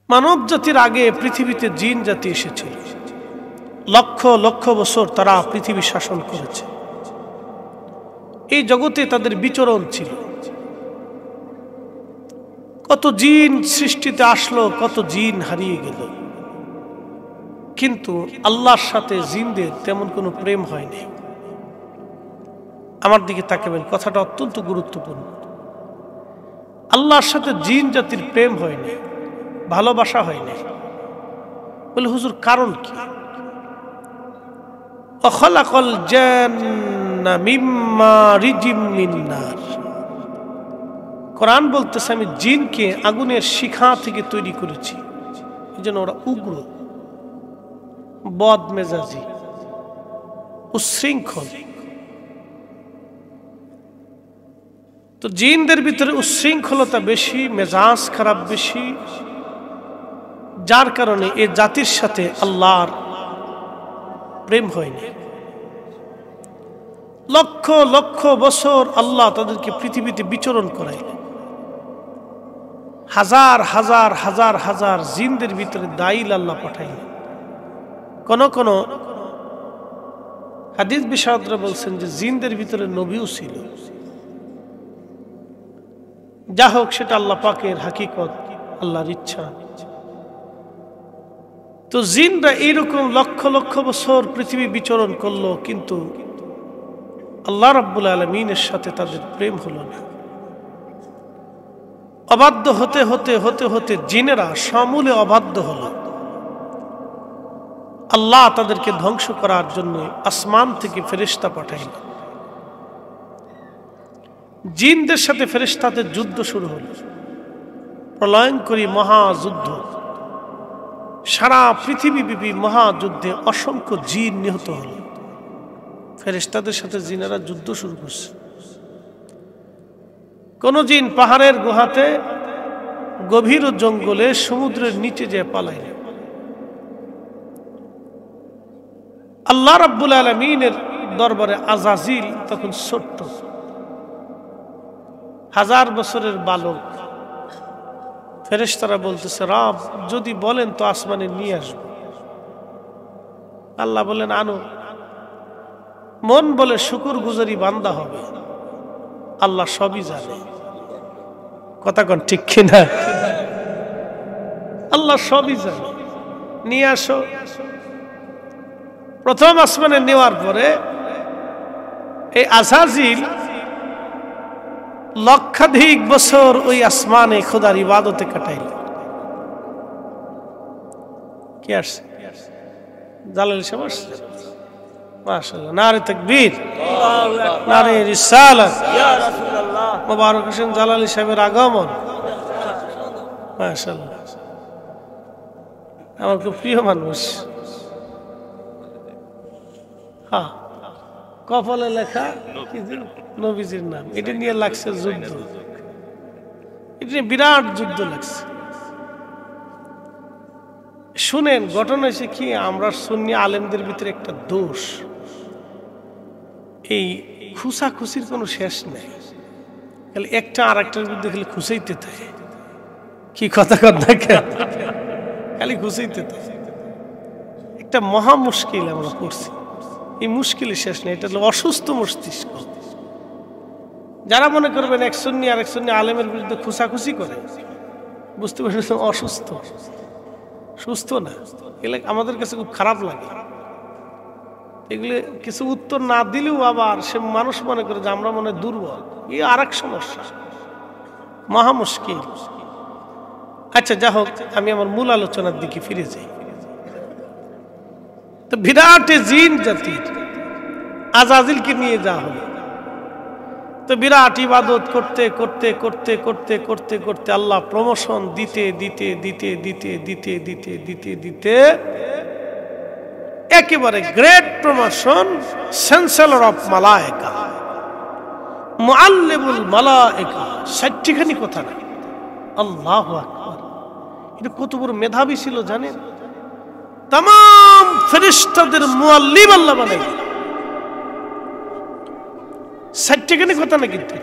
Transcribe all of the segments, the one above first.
মানব জাতির আগে পৃথিবীতে জিন জাতি এসেছিল। লক্ষ লক্ষ বছর তারা পৃথিবী শাসন করেছে। এই জগতে তাদের বিচরণ ছিল। কত জিন সৃষ্টিতে আসলো, কত জিন হারিয়ে গেল, কিন্তু আল্লাহর সাথে জিনদের তেমন কোনো প্রেম হয়নি। আমার দিকে তাকাবেন, কথাটা অত্যন্ত গুরুত্বপূর্ণ। আল্লাহর সাথে জিন জাতির প্রেম হয়নি, ভালোবাসা হয়নি। বলে হুজুর কারণ কি? ওয়াখালাকাল জান্না মিম্মা রিজিম মিন নার। কোরআন বলতেছে আমি জিনকে আগুনের শিখা থেকে তৈরি করেছি, যেন ওরা উগ্র, বদমেজাজি, উচ্ছৃঙ্খল। তো জিনদের ভিতরে উচ্ছৃঙ্খলতা বেশি, মেজাজ খারাপ বেশি, যার কারণে এই জাতির সাথে আল্লাহর প্রেম হয়নি। লক্ষ লক্ষ বছর আল্লাহ তাদেরকে পৃথিবীতে বিচরণ করাইলেন। হাজার হাজার হাজার হাজার জিনদের ভিতরে দাইল আল্লাহ পাঠাইলেন। কোন কোন হাদিস বিশারদরা বলছেন যে জিনদের ভিতরে নবীও ছিল। যা হোক, সেটা আল্লাহ পাকের হাকিকত, আল্লাহর ইচ্ছা। তো জিনরা এইরকম লক্ষ লক্ষ বছর পৃথিবী বিচরণ করলো, কিন্তু আল্লাহ রাব্বুল আলামিনের সাথে তাদের প্রেম হলো না। অবাধ্য হতে হতে হতে হতে জিনেরা সমূলে অবাধ্য হলো। আল্লাহ তাদেরকে ধ্বংস করার জন্য আসমান থেকে ফেরেশতা পাঠাইলেন। জিনদের সাথে ফেরেশতাদের যুদ্ধ শুরু হলো, প্রলয়ঙ্করী মহাযুদ্ধ। সারা পৃথিবীব্যাপী মহাযুদ্ধে অসংখ্য জিন নিহত হল। ফেরেশতাদের সাথে জিনেরা যুদ্ধ শুরু করছে। কোন জিন পাহাড়ের গুহাতে, গভীর জঙ্গলে, সমুদ্রের নিচে যে পালাইল। আল্লাহ রাব্বুল আলামিনের দরবারে আজাজিল তখন ছোট্ট, 1000 বছরের বালক। ফেরেশতারা বলতেছে, রব যদি বলেন তো আসমানে নিয়ে আসব। আল্লাহ বলেন আনো। মন বলে শুকর গুজারি বান্দা হবে। আল্লাহ সবই জানে। কথা কোন ঠিক কিনা? আল্লাহ সবই জানে। নিয়ে আসো। প্রথম আসমানে নেওয়ার পরে এই আজাজিল লক্ষাধিক বছর ওই আসমানে খোদার ইবাদতে কাটাইল। কি আসছে? জালাল সাহেব আসছে। মাশাআল্লাহ, নারে তাকবীর, নারে রিসালাত, ইয়া রাসূলুল্লাহ। মুবারক হোসেন জালালি সাহেবের আগমন। মাশাআল্লাহ, আমার খুব প্রিয় মানুষ। হ্যাঁ, কপালে লেখা নবীজির নাম, এটা নিয়ে লাগছে যুদ্ধ। এটা নিয়ে বিরাট যুদ্ধ লাগছে। শুনেন, ঘটনা হয়েছে কি, আমরা সুন্নি আলেমদের ভিতরে একটা দোষ, এই খুসাখুসির কোনো শেষ নেই। খালি একটা আর একটার বিরুদ্ধে খালি খুঁচাইতে থাকে। কি কথা দেখে, খালি খুঁচাইতে থাকে। একটা মহা মুশকিল আমরা পড়ছি। এই মুশকিলের শেষ নেই। এটা হলো অসুস্থ মস্তিষ্ক। যারা মনে করবেন এক সুন্নি আর এক সুন্নি আলেমের বিরুদ্ধে খুসাখুসি করে, বুঝতে পারছেন অসুস্থ, সুস্থ না। এগুলো আমাদের কাছে খুব খারাপ লাগে। এগুলো কিছু উত্তর না দিলেও আবার সে মানুষ মনে করে যে আমরা মনে দুর্বল। এই আর এক সমস্যা, মহা মুশকিল। আচ্ছা, যা হোক, আমি আমার মূল আলোচনার দিকে ফিরে যাই। তো বিরাট জিন জাতির আজাজিলকে নিয়ে যাওয়া হলো। তো বিরাট ইবাদত করতে করতে করতে করতে করতে করতে আল্লাহ প্রমোশন দিতে দিতে দিতে দিতে দিতে দিতে দিতে দিতে একেবারে গ্রেট প্রমোশন, চ্যান্সেলর অফ মালায়েকা, মুআল্লিমুল মালায়েকা, 60খানি কথা না। আল্লাহু আকবার! এটা কত বড় মেধাবী ছিল জানেন? তাম ফেরেশতাদের মুআল্লিম আল্লাহ বানাইলেন। 60খানি কথা না, কিন্তু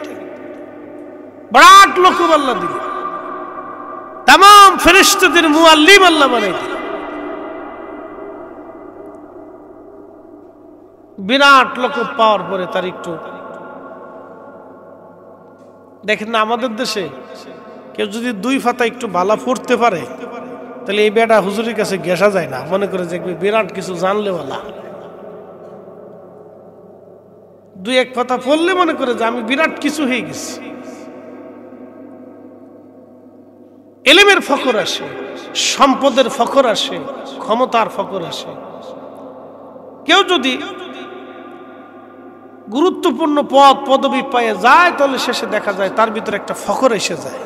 বিরাট লোক আল্লাহ দিলেন। तमाम ফেরেশতাদের মুআল্লিম আল্লাহ বানাই দিলেন। বিরাট লকব পাওয়ার পরে তার একটু দেখেন না, আমাদের দেশে কেউ যদি 2 ফাতা একটু ভালো পড়তে পারে তাহলে এই বেটা হুজুরের কাছে গেসা যায় না, মনে করে যে বিরাট কিছু জানলে বলা। 2-1 কথা পড়লে মনে করে যে আমি বিরাট কিছু হয়ে গেছি। ইলমের ফখর আসে, সম্পদের ফখর আসে, ক্ষমতার ফখর আসে। কেউ যদি গুরুত্বপূর্ণ পদ পদবি পেয়ে যায় তাহলে শেষে দেখা যায় তার ভিতরে একটা ফখর এসে যায়।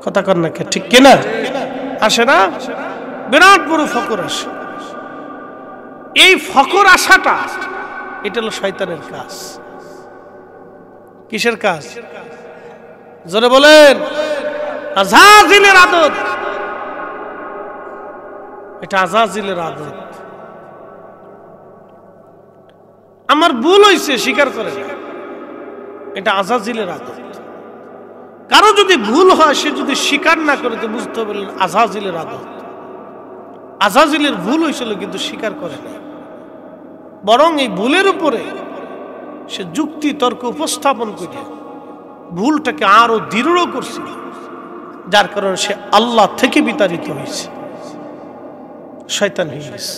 কথা কর না কে, ঠিক কিনা? আসে না? বিরাট বড় ফখর আসে। এই ফখর আসাটা এটা হলো শয়তানের কাজ। কিসের কাজ? জোরে বলেন। আযাজিলের আদত, এটা আযাজিলের আদত। আমার ভুল হয়েছে স্বীকার করে না, এটা আযাজিলের আদত। কারো যদি ভুল হয় সে যদি স্বীকার না করে তো বুঝতে হবে আযাজিলের আদত। আযাজিলের ভুল হয়েছিল কিন্তু স্বীকার করে না, বরং এই ভুলের উপরে সে যুক্তি তর্ক উপস্থাপন করে ভুলটাকে আরো দৃঢ় করছিল, যার কারণে সে আল্লাহ থেকে বিতাড়িত হয়েছে, শয়তান হয়ে গেছে।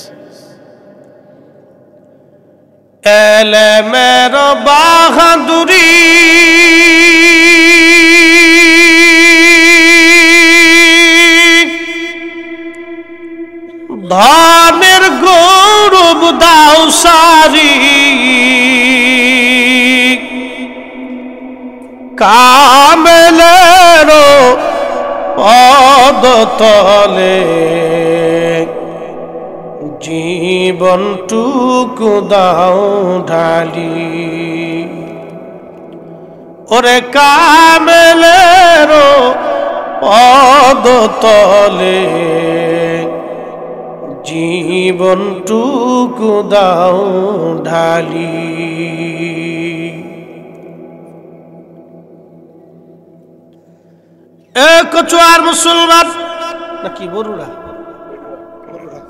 এলেমের বাহাদুরি ধনের গৌরব দাও সারি, কামেলের পদতলে জীবনটুকু দাও ঢালি। ওরে কামেলের পদতলে জীবনটুকু দাও ঢালি। কচুয়ার মুসলমান নাকি বরুড়া?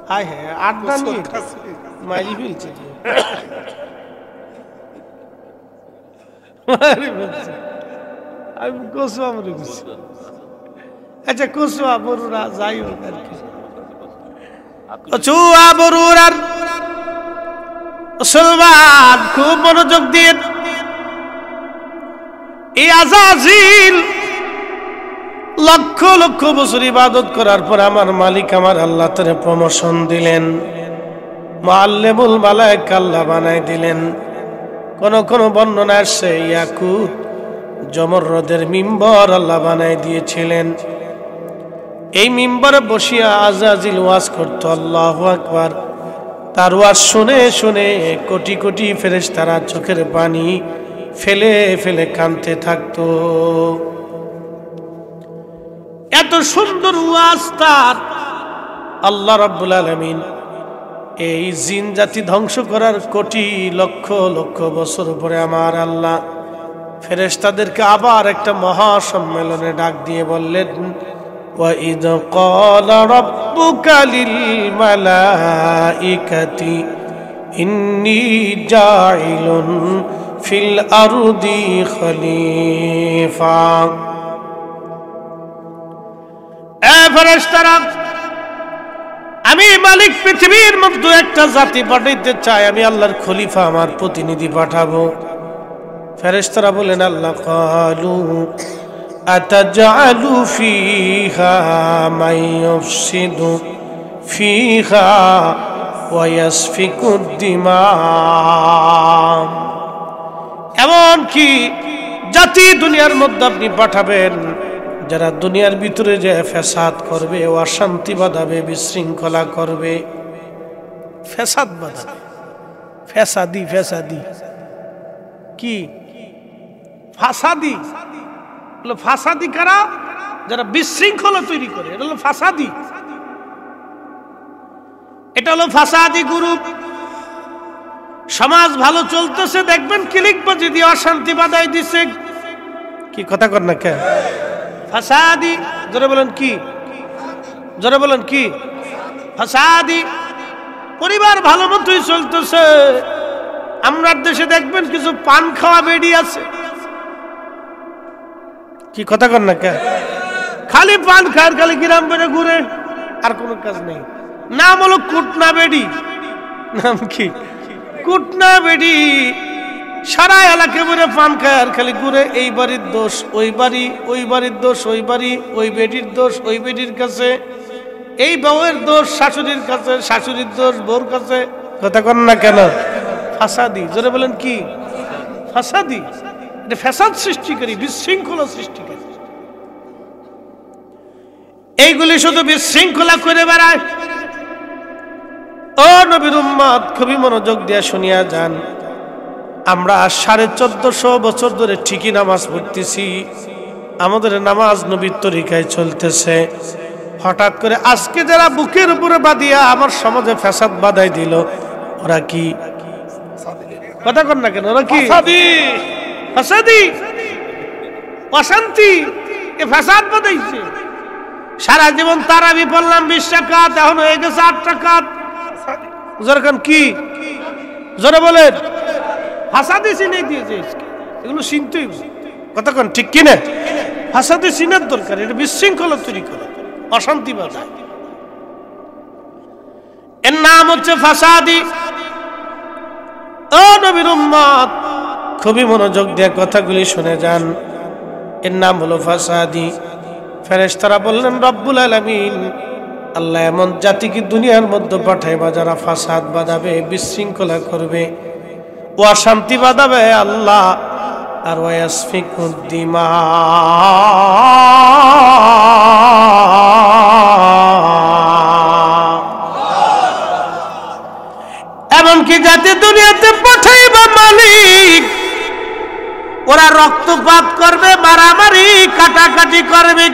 হায় হ্যাঁ, আড্ডা নিয়ে মাইলি ফেলছে। আমি কচুয়া মনে করছি। আচ্ছা কচুয়া বরুড়া যাই হোক আর কি, কচুয়া বরুড়ার মুসলমান খুব মনোযোগ দিয়ে এই আযাজিল লক্ষ লক্ষ বছর ইবাদত করার পর আমার মালিক আমার আল্লাহ তারে প্রমোশন দিলেন, মুআল্লিমুল মালায়েকা আল্লাহ বানাই দিলেন। কোন কোন বর্ণনা আসছে ইয়াকুত জমরদের মিম্বর আল্লাহ বানাই দিয়েছিলেন। এই মিম্বরে বসিয়া আযাজিল ওয়াজ করত, আল্লাহু আকবার। তার ওয়াজ শুনে শুনে কোটি কোটি ফেরেশতারা চোখের পানি ফেলে ফেলে কাঁদতে থাকতো। এত সুন্দর ওয়াজ তার। আল্লাহ রাব্বুল আলামিন এই জিন জাতি ধ্বংস করার কোটি লক্ষ লক্ষ বছর পরে আমার আল্লাহ ফেরেশতাদেরকে আবার একটা মহা সম্মেলনে ডাক দিয়ে বললেন, وَإِذْ قَالَ رَبُّكَ لِلْمَلَائِكَةِ إِنِّي جَاعِلٌ فِي الْأَرْضِ خَلِيفَةً। ফেরেশতারা, আমি মালিক পৃথিবীর মধ্যে একটা জাতি পাঠাইতে চাই, আমি আল্লাহর খলিফা আমার প্রতিনিধি পাঠাবো। ফেরেশতারা বলেন, আল্লাহ ক্বালু আতাজআলু ফীহা মান ইউফসিদু ফীহা ওয়া ইয়াসফিকুদ দিমা। এমন কি জাতি দুনিয়ার মধ্যে আপনি পাঠাবেন যারা দুনিয়ার ভিতরে যে ফ্যাসাদ করবে, অশান্তি বাঁধাবে, বিশৃঙ্খলা করবে, ফ্যাসাদ বাঁধাবে। ফ্যাসাদি ফ্যাসাদি কি? ফাসাদি। ফাসাদি কারা? যারা বিশৃঙ্খলা তৈরি করে, এটা হলো ফাসাদি। এটা হলো ফাসাদি গ্রুপ। সমাজ ভালো চলতেছে, দেখবেন ক্লিকবাজি দিয়ে অশান্তি বাঁধাই দিছে। কি কথা কর না কেন? ফাসাদি জোরে বলেন কি? জোরে বলেন কি? ফাসাদি। পরিবার ভালো মতোই চলতেছে। আমরা দেশে দেখবেন কিছু পান খাওয়া বেডি আছে, কি কথা কর না কে? খালি পান খায়, খালি গ্রাম বেড়ে ঘুরে, আর কোনো কাজ নেই। নাম হলো কুটনা বেডি। নাম কি? কুটনা বেডি। সারা এলাকা বেড়ে পান খায় আর খালি ঘুরে। এই বাড়ির দোষ ওই বাড়ি, ওই বাড়ির দোষ ওই বাড়ি, ওই বেডির দোষ ওই বেডির কাছে, এই বউয়ের দোষ শাশুড়ির কাছে, শাশুড়ির দোষ বউর কাছে। কথা কর না কেন? ফাসাদি। জোরে বলেন কি? ফাসাদি। এটা ফ্যাসাদ সৃষ্টিকারী, বিশৃঙ্খলা সৃষ্টিকারী। এইগুলি শুধু বিশৃঙ্খলা করে বেড়ায়। ও নবীর উম্মত, খুবই মনোযোগ দিয়ে শুনিয়া যান। আমরা 1450 বছর ধরে ঠিকই নামাজ পড়তেছি, আমাদের নামাজ নবীর তরিকায় চলতেছে। হঠাৎ করে আজকে যারা বুকের উপরে বাঁধিয়া আমার সমাজে ফ্যাসাদ বাঁধাই দিল, ওরা কি? কথা কর না কেন? ওরা কি? ফাসাদি, অশান্তি, এ ফ্যাসাদ বাঁধাইছে। সারা জীবন তারাবি পড়লাম 20 রাকাত, এখন হয়ে গেছে 8 রাকাত। জোরে কি? জোরে বলেন। ফাসাদি চিনে দিয়েছে, এগুলো চিনতেই। কথা কন ঠিক কিনা? ফাসাদি চিনার দরকার। এটা বিশৃঙ্খলা তৈরি করে, অশান্তি বাজায়। এর নাম হচ্ছে ফাসাদি। ও নবীর উম্মত, খুবই মনোযোগ দিয়ে কথাগুলি শুনে যান। এর নাম হলো ফাসাদি। ফেরেশতারা বললেন, রব্বুল আলামিন, আল্লাহ এমন জাতিকে দুনিয়ার মধ্যে পাঠাইবা যারা ফাসাদ বাঁধাবে, বিশৃঙ্খলা করবে, অশান্তি বাঁধাবে আল্লাহ। আর ওয়াসফিকুদ দিমা, এমনকি জাতি দুনিয়াতে পাঠাইবা মালিক, ওরা রক্তপাত করবে, মারামারি কাটাকাটি করবে।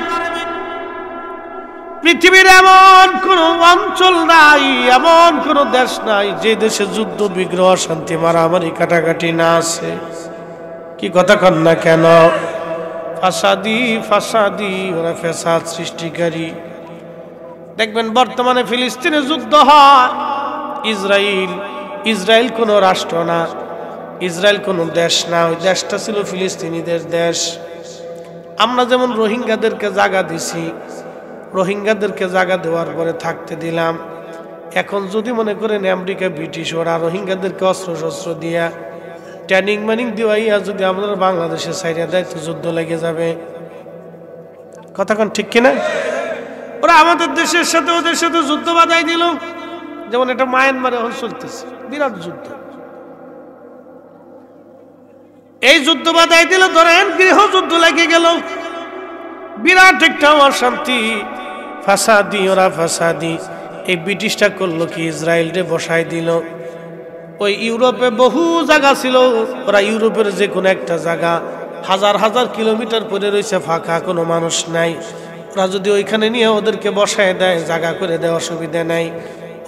পৃথিবীর এমন কোন অঞ্চল নাই, এমন কোন দেশ নাই যে দেশে যুদ্ধ বিগ্রহ শান্তি মারামারি কাটাকাটি না আছে। কি কথা কন না কেন? ফাসাদি, ফাসাদি, ওরা ফ্যাসাদ সৃষ্টিকারী। দেখবেন বর্তমানে ফিলিস্তিনে যুদ্ধ হয়। ইসরায়েল কোন রাষ্ট্র না, ইসরায়েল কোন দেশ না, ওই দেশটা ছিল ফিলিস্তিনিদের দেশ। আমরা যেমন রোহিঙ্গাদেরকে জায়গা দিছি, রোহিঙ্গাদেরকে জায়গা দেওয়ার পরে থাকতে দিলাম। এখন যদি মনে করেন আমেরিকা ব্রিটিশ ওরা রোহিঙ্গাদেরকে অস্ত্র শস্ত্র দিয়া ট্রেনিং ম্যানিং দিওয়াইয়া যদি আমাদের বাংলাদেশের সাইডে দেয় তো যুদ্ধ লেগে যাবে। কথা কোন ঠিক কিনা? ওরা আমাদের দেশের সাথে ওদের সাথে যুদ্ধ বাধাই দিল। যেমন এটা মায়ানমারে এখন চলতেছে বিরাট যুদ্ধ। এই যুদ্ধ বাধাই দিল, ধরেন গৃহযুদ্ধ লেগে গেল, বিরাট একটা অশান্তি। ফাসাদি, ওরা ফাসাদি। এই ব্রিটিশটা করলো কি, ইসরায়েলরে বসাই দিল। ওই ইউরোপে বহু জায়গা ছিল, ওরা ইউরোপের যে কোনো একটা জায়গা হাজার হাজার কিলোমিটার পরে রয়েছে ফাঁকা, কোনো মানুষ নাই। ওরা যদি ওইখানে নিয়ে ওদেরকে বসায় দেয়, জায়গা করে দেয়, অসুবিধা নাই।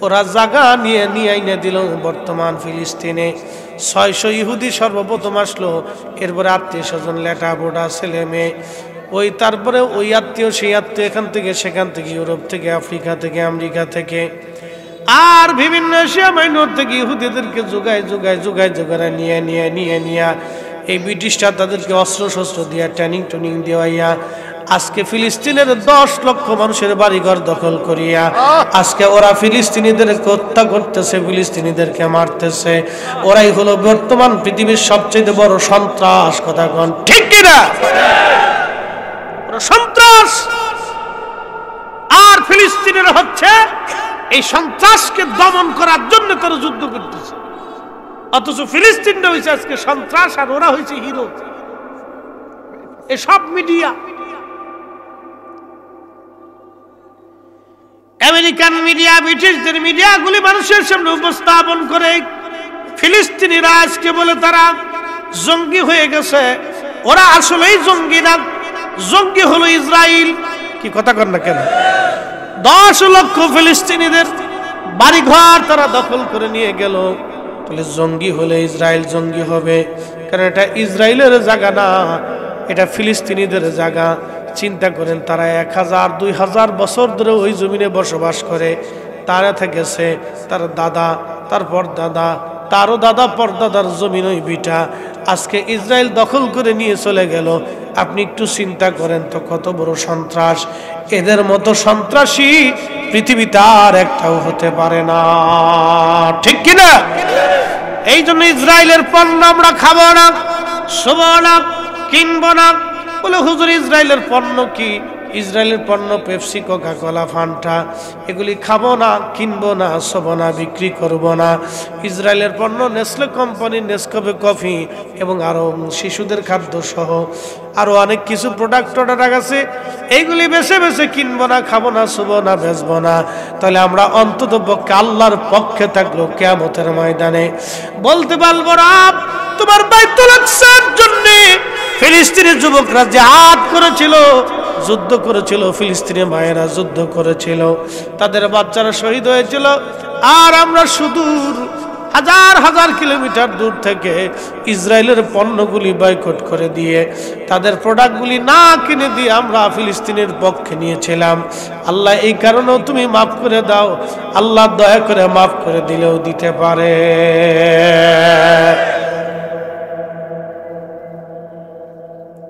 ওরা জায়গা নিয়ে আইনে দিল বর্তমান ফিলিস্তিনে। 600 ইহুদি সর্বপ্রথম আসলো, এরপরে আত্মীয় স্বজন, লেটা বোটা, ছেলে মেয়ে, ওই তারপরে ওই আত্মীয় সেই আত্মীয়, এখান থেকে সেখান থেকে, ইউরোপ থেকে, আফ্রিকা থেকে, আমেরিকা থেকে, আর বিভিন্ন এশিয়া মাইনর থেকে ইহুদিদেরকে জোগায় নিয়ে এই ব্রিটিশরা তাদেরকে অস্ত্র শস্ত্র দিয়া ট্রেনিং দেওয়াইয়া আজকে ফিলিস্তিনের 10 লক্ষ মানুষের বাড়িঘর দখল করিয়া আজকে ওরা ফিলিস্তিনিদেরকে হত্যা করতেছে, ফিলিস্তিনিদেরকে মারতেছে। ওরাই হলো বর্তমান পৃথিবীর সবচেয়ে বড় সন্ত্রাস। কথা কোন ঠিক কিনা? ওরা সন্ত্রাস। আর ফিলিস্তিনের হচ্ছে এই সন্ত্রাসকে দমন করার জন্য তারা যুদ্ধ করতেছে। অথচ ফিলিস্তিনটা হয়েছে আজকে সন্ত্রাস, আর ওরা হয়েছে হিরো। এসব মিডিয়া, আমেরিকান মিডিয়া, ব্রিটিশদের মিডিয়াগুলি মানুষের সামনে উপস্থাপন করে ফিলিস্তিনিরা আজকে বলে তারা জঙ্গি হয়ে গেছে। ওরা আসলেই জঙ্গি না, জঙ্গি হলো ইসরায়েল। কি কথা কর না কেন? 10 লক্ষ ফিলিস্তিনিদের বাড়িঘর তারা দখল করে নিয়ে গেল। তাহলে জঙ্গি হলে ইসরায়েল জঙ্গি হবে, কারণ এটা ইসরায়েলের জায়গা না, এটা ফিলিস্তিনিদের জায়গা। চিন্তা করেন, তারা 1000 2000 বছর ধরে ওই জমিনে বসবাস করে। তারা থেকেছে তার দাদা, তারপর দাদা, তারও দাদা পরদাদার জমিন ওই বিটা। আজকে ইসরায়েল দখল করে নিয়ে চলে গেল। আপনি একটু চিন্তা করেন তো কত বড় সন্ত্রাস। এদের মতো সন্ত্রাসী পৃথিবীতে আর একটাও হতে পারে না, ঠিক কিনা? এই জন্য ইসরায়েলের পণ্য আমরা খাবো না, শোবো না, কিনবো না। বলে হুজুর ইসরায়েলের পণ্য কি? ইসরায়েলের পণ্য পেপসি, কোকা কোলা, ফান্টা, এগুলি খাবো না, কিনবো না, শোবো না, বিক্রি করবো না। ইসরায়েলের পণ্য নেসলে কোম্পানির নেসকফে কফি এবং আরো শিশুদের খাদ্য সহ আরো অনেক কিছু প্রোডাক্ট অর্ডার আছে, এইগুলি বেছে বেছে কিনবো না, খাবো না, শোবো না, বেচবো না। তাহলে আমরা অন্তত পক্ষে আল্লাহর পক্ষে থাকলো কিয়ামতের ময়দানে বলতে পারবো না তোমার বাইতুল আকসার জন্য ফিলিস্তিনের যুবকরা জিহাদ করেছিল, যুদ্ধ করেছিল, ফিলিস্তিনি মায়েরা যুদ্ধ করেছিল, তাদের বাচ্চারা শহীদ হয়েছিল। আর আমরা সুদূর হাজার হাজার কিলোমিটার দূর থেকে ইসরায়েলের পণ্যগুলি বয়কট করে দিয়ে তাদের প্রোডাক্টগুলি না কিনে দিয়ে আমরা ফিলিস্তিনের পক্ষে নিয়েছিলাম। আল্লাহ এই কারণেও তুমি মাফ করে দাও। আল্লাহ দয়া করে মাফ করে দিলেও দিতে পারে।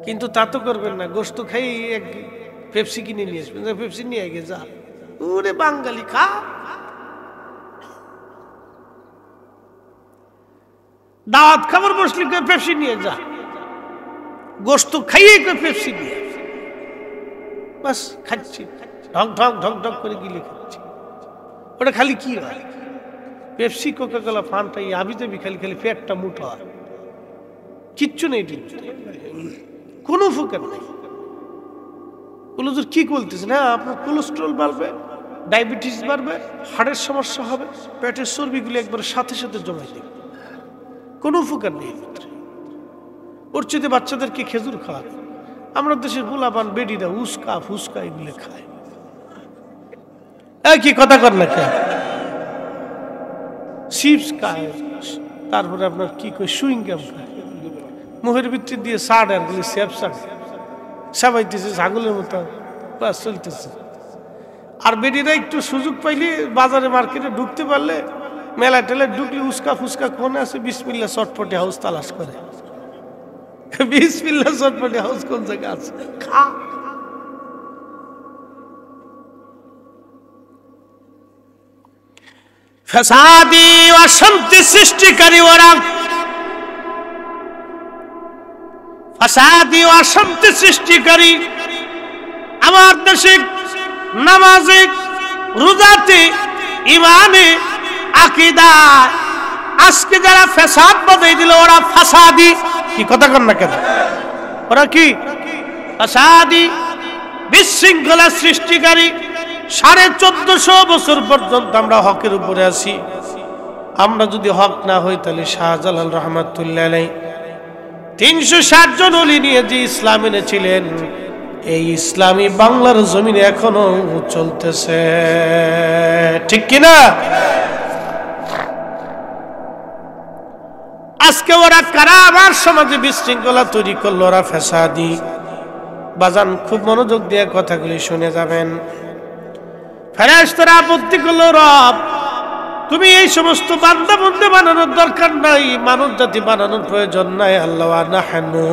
কিন্তু তা তো করবেন না, গোশত খাই এক পেপসি কিনে নিয়ে আসবেন, পেপসি নিয়ে আগে যা, ওরে বাঙালি খা। দাওয়াত খাবার বসলি পেপসি নিয়ে যা, গোশত খাইয়ে পেপসি নিয়ে বাস খাচ্ছি, ঢক ঢক ঢক ঢক করে গিলে খাচ্ছি। ওটা খালি কি হয়? পেপসি, কোকা কোলা, ফান্টা, এই আবি যাবি খালি খালি পেটটা মুঠো হয়, কিচ্ছু নেই, কোনো উপকার নেই। কি বলতেছেন? হ্যাঁ, আপনার কোলেস্ট্রল বাড়বে, ডায়াবেটিস বাড়বে, হার্টের সমস্যা হবে, পেটের চর্বিগুলি একবার সাথে সাথে জমাই দেবে, কোনো উপকার নেই। ওর চেয়ে বাচ্চাদেরকে খেজুর খাওয়াবে। আমরা দেশের পোলাপান বেডিরা উস্কা ফুসকা এগুলো খায়। কি কথা কর না, খায় চিপস খায়, তারপরে আপনার কি কই সুইং গাম খায়, মুখের ভিতরে দিয়ে সার আর গুলি স্যাপসা সাবাইতেছে ছাগলের মতো, বাস চলতেছে। আর বেডিরা একটু সুযোগ পাইলে বাজারে মার্কেটে ঢুকতে পারলে, মেলা টেলে ঢুকলে উস্কা ফুসকা কোনে আছে, বিসমিল্লা চটপটি হাউস তালাশ করে। বিসমিল্লা চটপটি হাউস কোন জায়গায় আছে, খা। ফাসাদি অশান্তি সৃষ্টিকারী ওরা, ফাসাদি অশান্তি সৃষ্টিকারী আমার দেশে নামাজে, রোজাতে, ইমানে, আকীদা আজকে যারা ফাসাদ বাঁধাই দিল ওরা ফাসাদি। কি কথা কন না কেন? ওরা কি ফাসাদি, বিশৃঙ্খলা সৃষ্টিকারী। 1450 বছর পর্যন্ত আমরা হকের উপরে আছি। আমরা যদি হক না হই তাহলে শাহজালাল রহমাতুল্লাহ আলাইহি 360 জন ওলি নিয়ে যে ইসলাম এনেছিলেন, এই ইসলামী বাংলার জমিনে এখনো চলতেছে, ঠিক কিনা? আজকে ওরা কারা আমার সমাজে বিশৃঙ্খলা তৈরি করলো? ওরা ফাসাদি। বাজান খুব মনোযোগ দিয়ে কথাগুলি শুনে যাবেন। ফেরেশতারা আপত্তি করলো, রব তুমি এই সমস্ত বান্দা বন্দে বানানোর দরকার নাই, মানব জাতি বানানোর প্রয়োজন নাই। আল্লাহ ওয়া নাহনু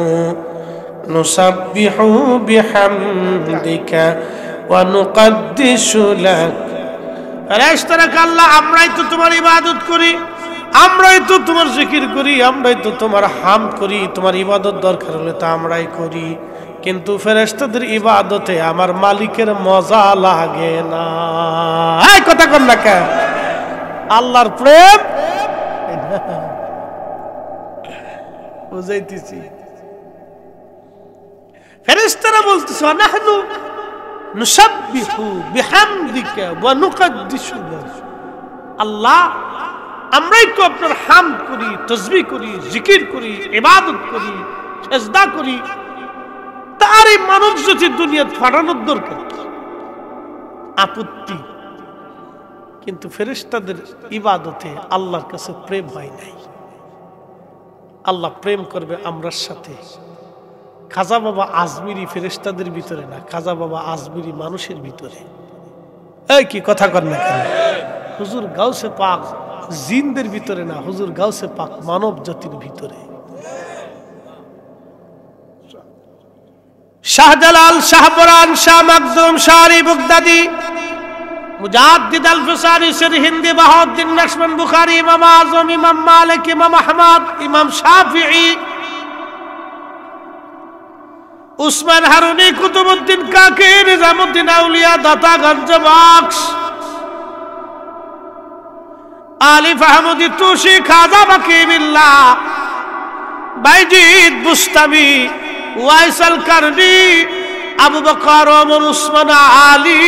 নুসাব্বিহু বিহামদিকা ওয়া নুকদ্দিসু লাক। ফেরেশতারা আল্লাহ আমরাই তো তোমার ইবাদত করি, আমরাই তো তোমার জিকির করি, আমরাই তো তোমার হামদ করি, তোমার ইবাদত দরকার হলে তা আমরাই করি। কিন্তু ফেরেশতাদের ইবাদতে আমার মালিকের মজা লাগে না। এই কথা কর না কেন? আল্লাহর প্রেম বুঝাইতেছি। ফেরেশতারা বলতেছে নাহনু নুসাব্বিহু বিহামদিকা ওয়া নুকদ্দিসু লাক। আল্লাহ আমরাই তো আপনার হামদ করি, তাসবিহ করি, জিকির করি, ইবাদত করি, সিজদা করি। তার এই মানব জাতির দুনিয়া ফাটানোর দরকার কি? আপত্তি। কিন্তু ফেরেশতাদের ইবাদতে আল্লাহর কাছে প্রেম হয় নাই। আল্লাহ প্রেম করবে আমরার সাথে, খাজা বাবা আজমিরি ফেরেশতাদের ভিতরে না, খাজা বাবা আজমিরি মানুষের ভিতরে। এই কি কথা কর না কেন? হুজুর গাউসে পাক জিনদের ভিতরে না, হুজুর গাউসে পাক মানব জাতির ভিতরে। শাহজালাল, শাহপরান, শাহ মাকদুম, শাহরি বাগদাদি, মুজাদ্দিদ আল-ফিসারি, শের হিন্দি, বাহাউদ্দিন নকশবন্দ, বুখারী, ইমাম আযম, ইমাম মালিক, ইমাম আহমদ, ইমাম শাফিঈ, উসমান হারুনি, কুতুবউদ্দিন কাকি, নিজামউদ্দিন আউলিয়া, দাতা গঞ্জ বক্স, আলিফ আহমদি তুসি, খাজা বাকি বিল্লাহ, বাইজিদ বুস্তামি, ওয়াইসাল কারনি, আবু বকর, ওমর, উসমান, আলী,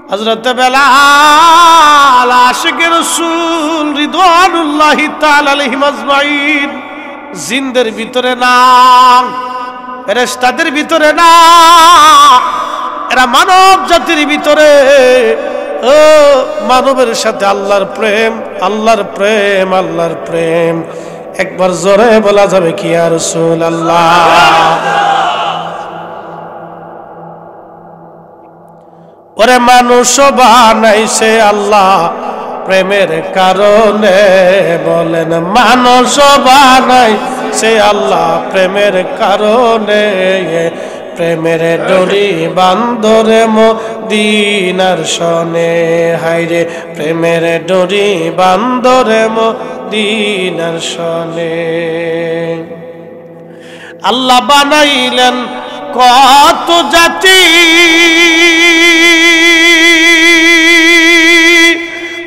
হযরত বেলাল, আশিকে রাসূল রিদওয়ানুল্লাহি তাআলা আলাইহিম আজমাইন। জিনদের ভিতরে না, ফেরেশতাদের ভিতরে না, এরা মানব জাতির ভিতরে। ও মানবের সাথে আল্লাহর প্রেম, আল্লাহর প্রেম, আল্লাহর প্রেম। একবার জোরে বলা যাবে কি ইয়া রাসূলুল্লাহ? ওরে মানুষ বানাইছে আল্লাহ প্রেমের কারণে, বলেন মানুষ বানাইছে আল্লাহ প্রেমের কারণে। প্রেমের ডোরি বান্দরে মদিনার শনে, হায়রে প্রেমের ডোরি বান্দরে মদিনার শনে। আল্লাহ বানাইলেন কত জাতি,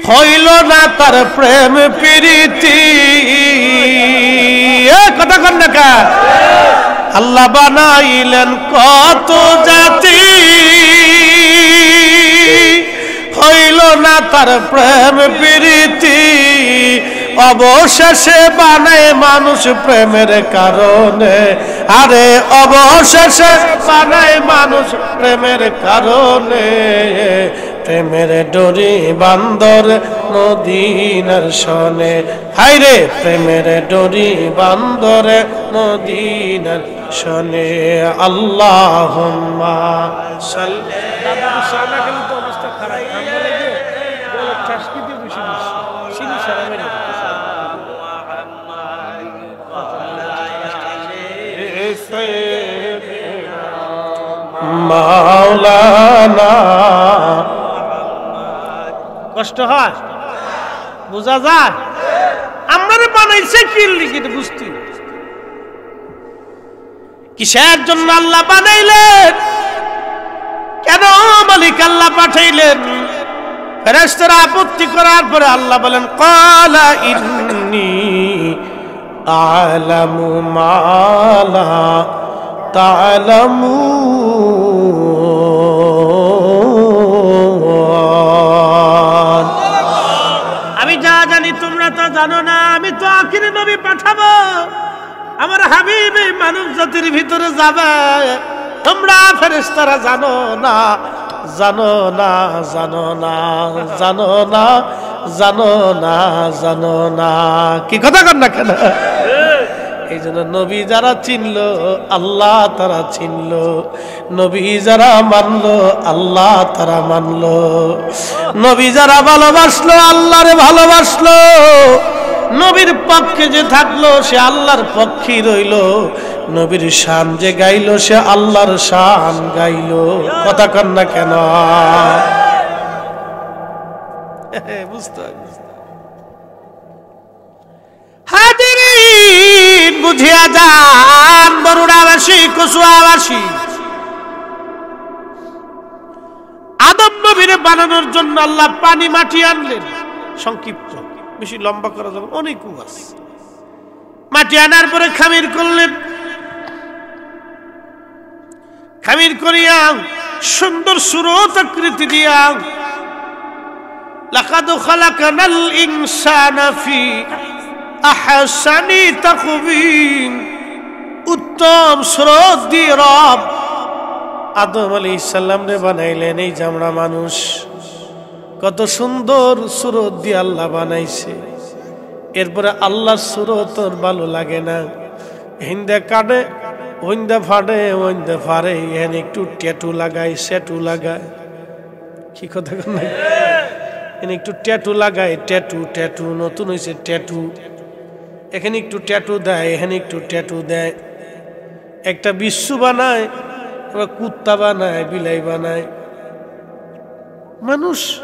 হইল না তার প্রেম প্রীতি। কথা কন না কা? আল্লাহ বানাইলেন কত জাতি, হইল না তার প্রেম প্রীতি। অবশেষে বানায় মানুষ প্রেমের কারণে, আরে অবশেষে বানায় মানুষ প্রেমের কারণে। প্রেমের ডোরি বান্দর মদিনার শনে, হায়রে প্রেমের ডোরি বান্দর মদিনার শনে। আল্লাহুম্মা সাল্লি। অবস্থা খারাপ, মাওলানা। কষ্ট হয়, বোঝা যায়। আমরা বানাইছে কি লিখে বুঝতে, কিসের জন্য আল্লাহ বানাইলেন, কেন মালিক আল্লাহ পাঠাইলেন? ফেরেশতারা আপত্তি করার পরে আল্লাহ বলেন, ক্বালা ইন্নী আ'লামু মা লা তা'লামুন। আমি যা জানি তোমরা তা জানো না। আমি তো আখিরি নবী পাঠাবো, আমার হাবিব এই মানব জাতির ভিতরে যাবে, তোমরা ফেরেশতারা জানো না, জানো না, জানো না, জানো না, জানো না, জানো না। কি কথা কর না কেন? এই জন্য নবী যারা চিনলো আল্লাহ তারা চিনলো, নবী যারা মানলো আল্লাহ তারা মানলো, নবী যারা ভালোবাসলো আল্লাহরে ভালোবাসলো, নবীর পক্ষে যে থাকলো সে আল্লাহর পক্ষেই রইলো, নবীর শান যে গাইলো সে আল্লাহর শান গাইলো। কথা কন না কেন? বুঝতে হাজিরিন, বুঝিয়া যান বরুড়াবাসী, কচুয়াবাসী, আদম নবীরে বানানোর জন্য আল্লাহ পানি মাটি আনলেন। সংক্ষিপ্ত, বেশি লম্বা করা যাবে, অনেক ওয়াজ। মাটি আনার পরে খামির করলেন, খামির করিয়া সুন্দর সুরত আকৃতি দিয়া, লাকাদ খালাকানাল ইনসানা ফি আহসানি তাকবীম, উত্তম সুরত দিয়ে রব আদম আলাইহিস সালাম রে বানাইলেন। এই জামড়া মানুষ কত সুন্দর সুরত দিয়ে আল্লাহ বানাইছে। এরপরে আল্লাহর সুরত ওর ভালো লাগে না, হিন্দে কাটে ওইন্দা ফাটে ওইন্দা ফারে এখানে একটু ট্যাটু লাগায় স্যাটু লাগায় কি কথা না এখানে একটু ট্যাটু লাগায় ট্যাটু ট্যাটু নতুন হয়েছে ট্যাটু এখানে একটু ট্যাটু দেয় এখানে একটু ট্যাটু দেয় একটা বিশ্ব বানায় এবার কুত্তা বানায় বিলাই বানায় মানুষ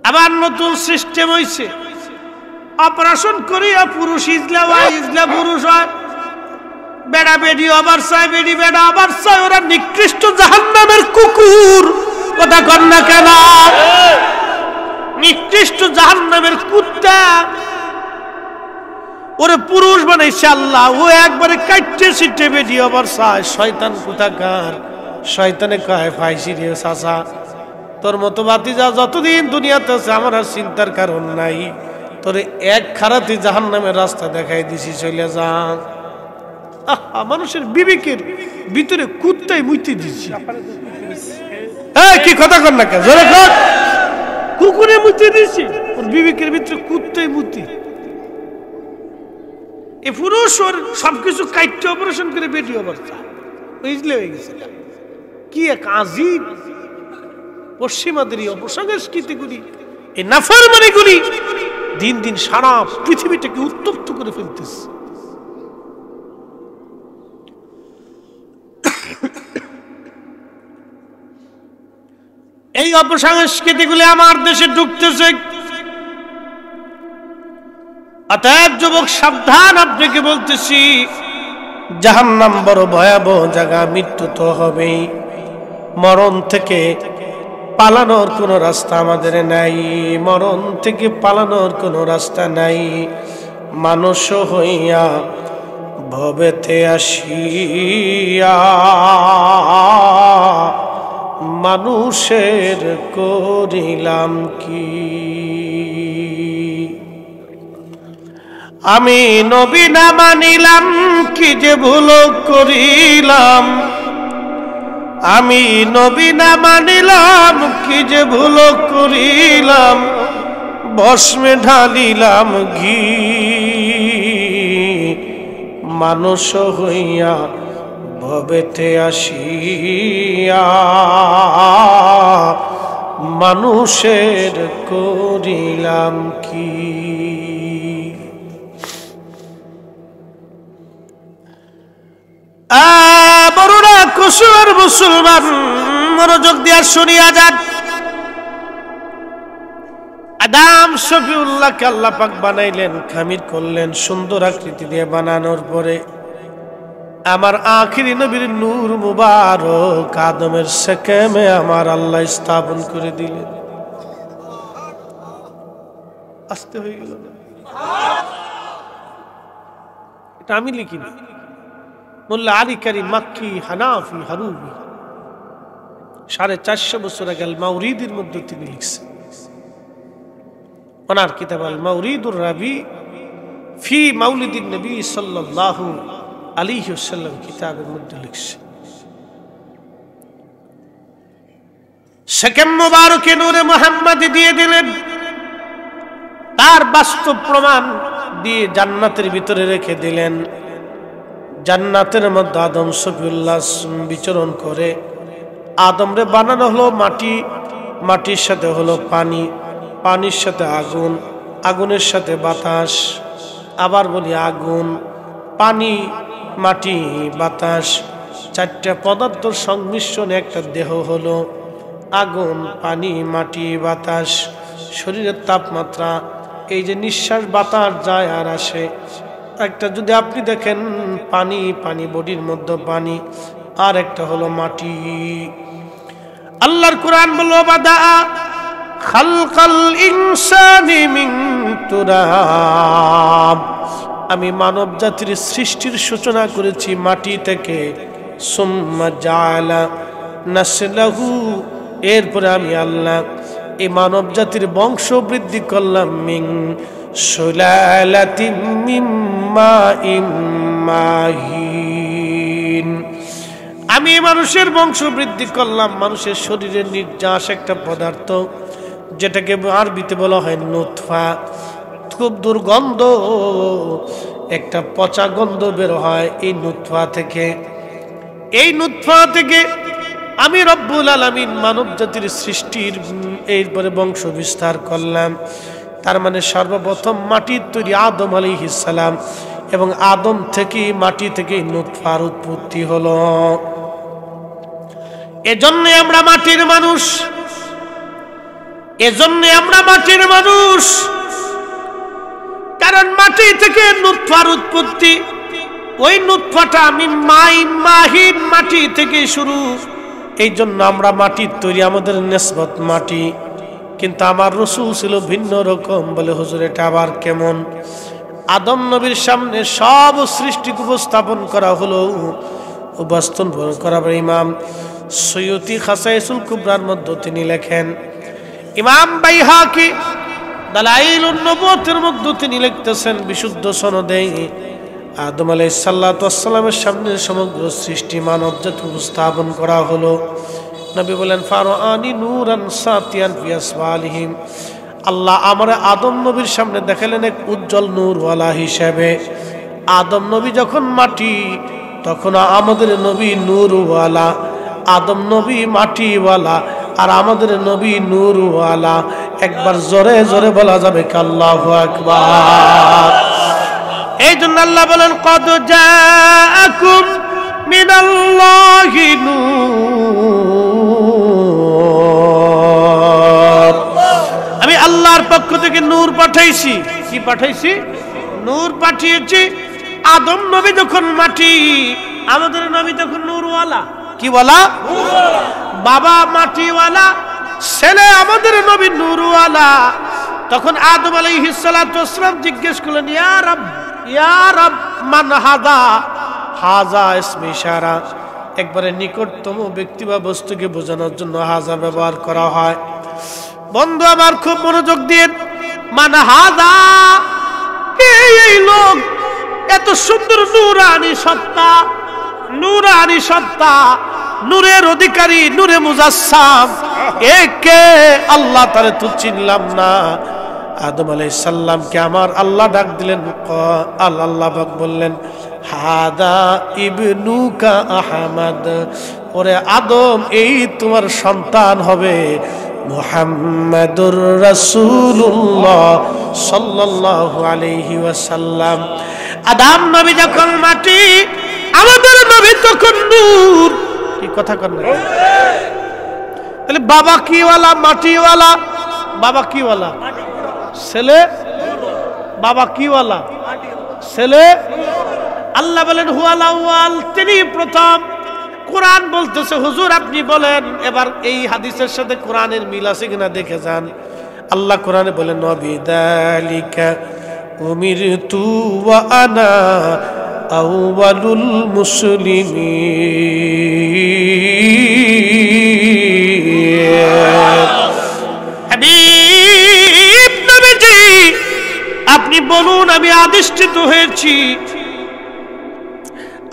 আবার নতুন সিস্টেম হয়েছে অপারেশন করিয়া পুরুষ ইজলা হয় ইজলা পুরুষ হয় বেড়া বেডি আবার চায় বেডি বেড়া আবার চায় ওরা নিকৃষ্ট জাহান্নামের কুকুর কথা কর না কেন নিকৃষ্ট জাহান্নামের কুত্তা ওরে পুরুষ বানাইছে আল্লাহ ও একবারে কাটতে ছিটে বেডি আবার চায় শয়তান কোথাকার শয়তানে কয় ফাইসি রে চাচা তোর মতো বাতিজা যতদিন দুনিয়াতে আছে আমার আর চিন্তার কারণ নাই তোরে এক খারাতি জাহান্নামের রাস্তা দেখাই দিছি চলে যা মানুষের বিবেকের ভিতরে কুত্তাই মুইতে দিছি কি কথা কর না জোরে কর কুকুরে মুইতে দিছি ওর বিবেকের ভিতরে কুত্তাই মুতি এ পুরুষ ওর সবকিছু কাটতে অপারেশন করে বেটি অবস্থা বুঝলে হয়ে গেছে কি এক আজীব পশ্চিমাদের এই অপসংস্কৃতিগুলি এই নাফরমানিগুলি দিন দিন সারা পৃথিবীটাকে উত্তপ্ত করে ফেলতেছে এই অপসংস্কৃতিগুলি আমার দেশে ঢুকতেছে অতএব যুবক সাবধান আপনাকে বলতেছি জাহান্নাম বড় ভয়াবহ জায়গা মৃত্যু তো হবেই মরণ থেকে পালানোর কোনো রাস্তা আমাদের নাই মরণ থেকে পালানোর কোনো রাস্তা নাই মানুষ হইয়া ভবেতে আসিয়া মানুষের করিলাম কি আমি নবী না মানিলাম কি যে ভুল করিলাম আমি নবী না মানিলাম কি যে ভুল করিলাম ভস্মে ঢালিলাম ঘি মানুষ হইয়া ভবেতে আসিয়া মানুষের করিলাম কি বড়রা কুসুর মুসলমান মনোযোগ দিয়া শুনিয়া যান আদম শফিউল্লাহকে আল্লাহ পাক বানাইলেন খামির করলেন সুন্দর আকৃতি দিয়ে বানানোর পরে আমার আখিরি নবীর নূর মুবারক আদমের সেকেমে আমার আল্লাহ স্থাপন করে দিলেন আস্তে হয়ে গেল এটা আমি লিখিনি মোল্লা আলী কারীম মাক্কি হানাফি হারুবি 450 বছর আগে আল মাউরিদের মধ্যে তিনি লিখছেন ওনার কিতাব আল মাউরিদুর রাবি ফি মাউলিদিন নবী সাল্লাল্লাহু আলাইহি ওয়াসাল্লাম কিতাবের মধ্যে লিখছেন সেকেম মুবারকে নূরে মুহাম্মাদি দিয়ে দিলেন তার বাস্তব প্রমাণ দিয়ে জান্নাতের ভিতরে রেখে দিলেন জান্নাতের মধ্যে আদম শফিউল্লাহ বিচরণ করে আদমরে বানানো হলো মাটি মাটির সাথে হলো পানি পানির সাথে আগুন আগুনের সাথে বাতাস আবার বলি আগুন পানি মাটি বাতাস চারটা পদার্থের সংমিশ্রণে একটা দেহ হলো আগুন পানি মাটি বাতাস শরীরের তাপমাত্রা এই যে নিঃশ্বাস বাতাস যায় আর আসে একটা যদি আপনি দেখেন পানি পানি বডির মধ্যে পানি আর একটা হলো মাটি আল্লাহর কোরআন বলল বাদা খালকাল ইনসানি মিন তুরাব আমি মানব জাতির সৃষ্টির সূচনা করেছি মাটি থেকে সুম্মা জাআলা নাসলাহু এরপরে আমি আল্লাহ এই মানব জাতির বংশ বৃদ্ধি করলাম মিন সুলালাতিন মিন মাইন মাহিন আমি মানুষের বংশ বৃদ্ধি করলাম মানুষের শরীরের নির্যাস একটা পদার্থ যেটাকে আরবিতে বলা হয় নুতফা খুব দুর্গন্ধ একটা পচা গন্ধ বের হয় এই নুতফা থেকে। এই নুতফা থেকে আমি রব্বুল আলামিন মানব জাতির সৃষ্টির এরপরে বংশ বিস্তার করলাম। তার মানে সর্বপ্রথম মাটির তৈরি আদম আলাইহিস সালাম, এবং আদম থেকে মাটি থেকে নুতফার উৎপত্তি হলো। এজন্য আমরা মাটির মানুষ, এজন্য আমরা মাটির মানুষ, কারণ মাটি থেকে নুতফার উৎপত্তি। ওই নুতফাটা আমি মাহিন মাটি থেকে শুরু, এই জন্য আমরা মাটির তৈরি, আমাদের নিসবত মাটি। কিন্তু আমার রাসূল ছিল ভিন্ন রকম। বলে হুজুর এটা আবার কেমন? আদম নবীর সামনে সব সৃষ্টিকে উপস্থাপন করা হলো, উপস্থাপন করার ইমাম সৈয়দী খাসাইসুল কুবরার মধ্যে তিনি লেখেন, ইমাম বাইহাকি দালাইলুন নবুওয়াতের মধ্যে তিনি লিখতেছেন বিশুদ্ধ সনদে, আদম আলাইহিস সালাতু ওয়াস সালামের সামনে সমগ্র সৃষ্টি মানব জাতি উপস্থাপন করা হলো। নবী বলেন ফারাআনি নূরান সাতিয়ান ফি আসওয়ালিহিম, আল্লাহ আমার আদম নবীর সামনে দেখালেন এক উজ্জ্বল নূরওয়ালা হিসেবে। আদম নবী যখন মাটি, তখন আমাদের নবী নূরওয়ালা। আদম নবী মাটিওয়ালা আর আমাদের নবী নূরওয়ালা। একবার জোরে জোরে বলা যাবে কি আল্লাহু আকবার। এই জন্য আল্লাহ বলেন কদ জাআকুম মিনাল্লাহি নূর, আমি আল্লাহর পক্ষ থেকে নূর পাঠাইছি। কি পাঠাইছি? নূর পাঠিয়েছি। আদম নবী যখন মাটি, আমাদের নবী তখন নূরওয়ালা। কি বলা? বাবা মাটিওয়ালা, ছেলে আমাদের নবী নূরওয়ালা। তখন আদম আলাইহিস সালাতু ওয়াস সালাম জিজ্ঞেস করলেন, ইয়া রব মান হাদা? হাজা ইসমে ইশারা, একবারে নিকটতম ব্যক্তি বা বস্তুকে বোঝানোর জন্য হাজা ব্যবহার করা হয়। বন্ধু আমার খুব মনোযোগ দিয়ে, মান হাদা, কে এই লোক? এত সুন্দর নূরানি সত্তা, নূরানি সত্তা, নূরের অধিকারী, নূরে মুজাসসাম, একে আল্লাহ তারে তো চিনলাম না। আদম আলাইহিস সালামকে আমার আল্লাহ ডাক দিলেন, আল্লাহ পাক বললেন হাদা ইবনুকা আহমদ, ওরে আদম এই তোমার সন্তান হবে মুহাম্মাদুর রাসূলুল্লাহ সাল্লাল্লাহু আলাইহি ওয়াসাল্লাম। আদম নবী যখন মাটি, আমাদের নবী তখন নূর। কি কথা কর না? তাহলে বাবা কিওয়ালা? মাটিওয়ালা। বাবা কিওয়ালা? ছেলে। বাবা কিওয়ালা? ছেলে। আল্লাহ বলেন হুয়াল আউয়াল, তিনি প্রথম। কোরআন বলতেছে হুজুর আপনি বলেন, এবার এই হাদিসের সাথে কোরআনের মিল আছে কিনা দেখে যান। আল্লাহ কোরআনে বলেন নবিদালিকা উমিরতু ওয়া আনা আউয়ালুল মুসলিমিন। হাবিব নবীজি আপনি বলুন আমি আদিষ্ঠিত হয়েছি,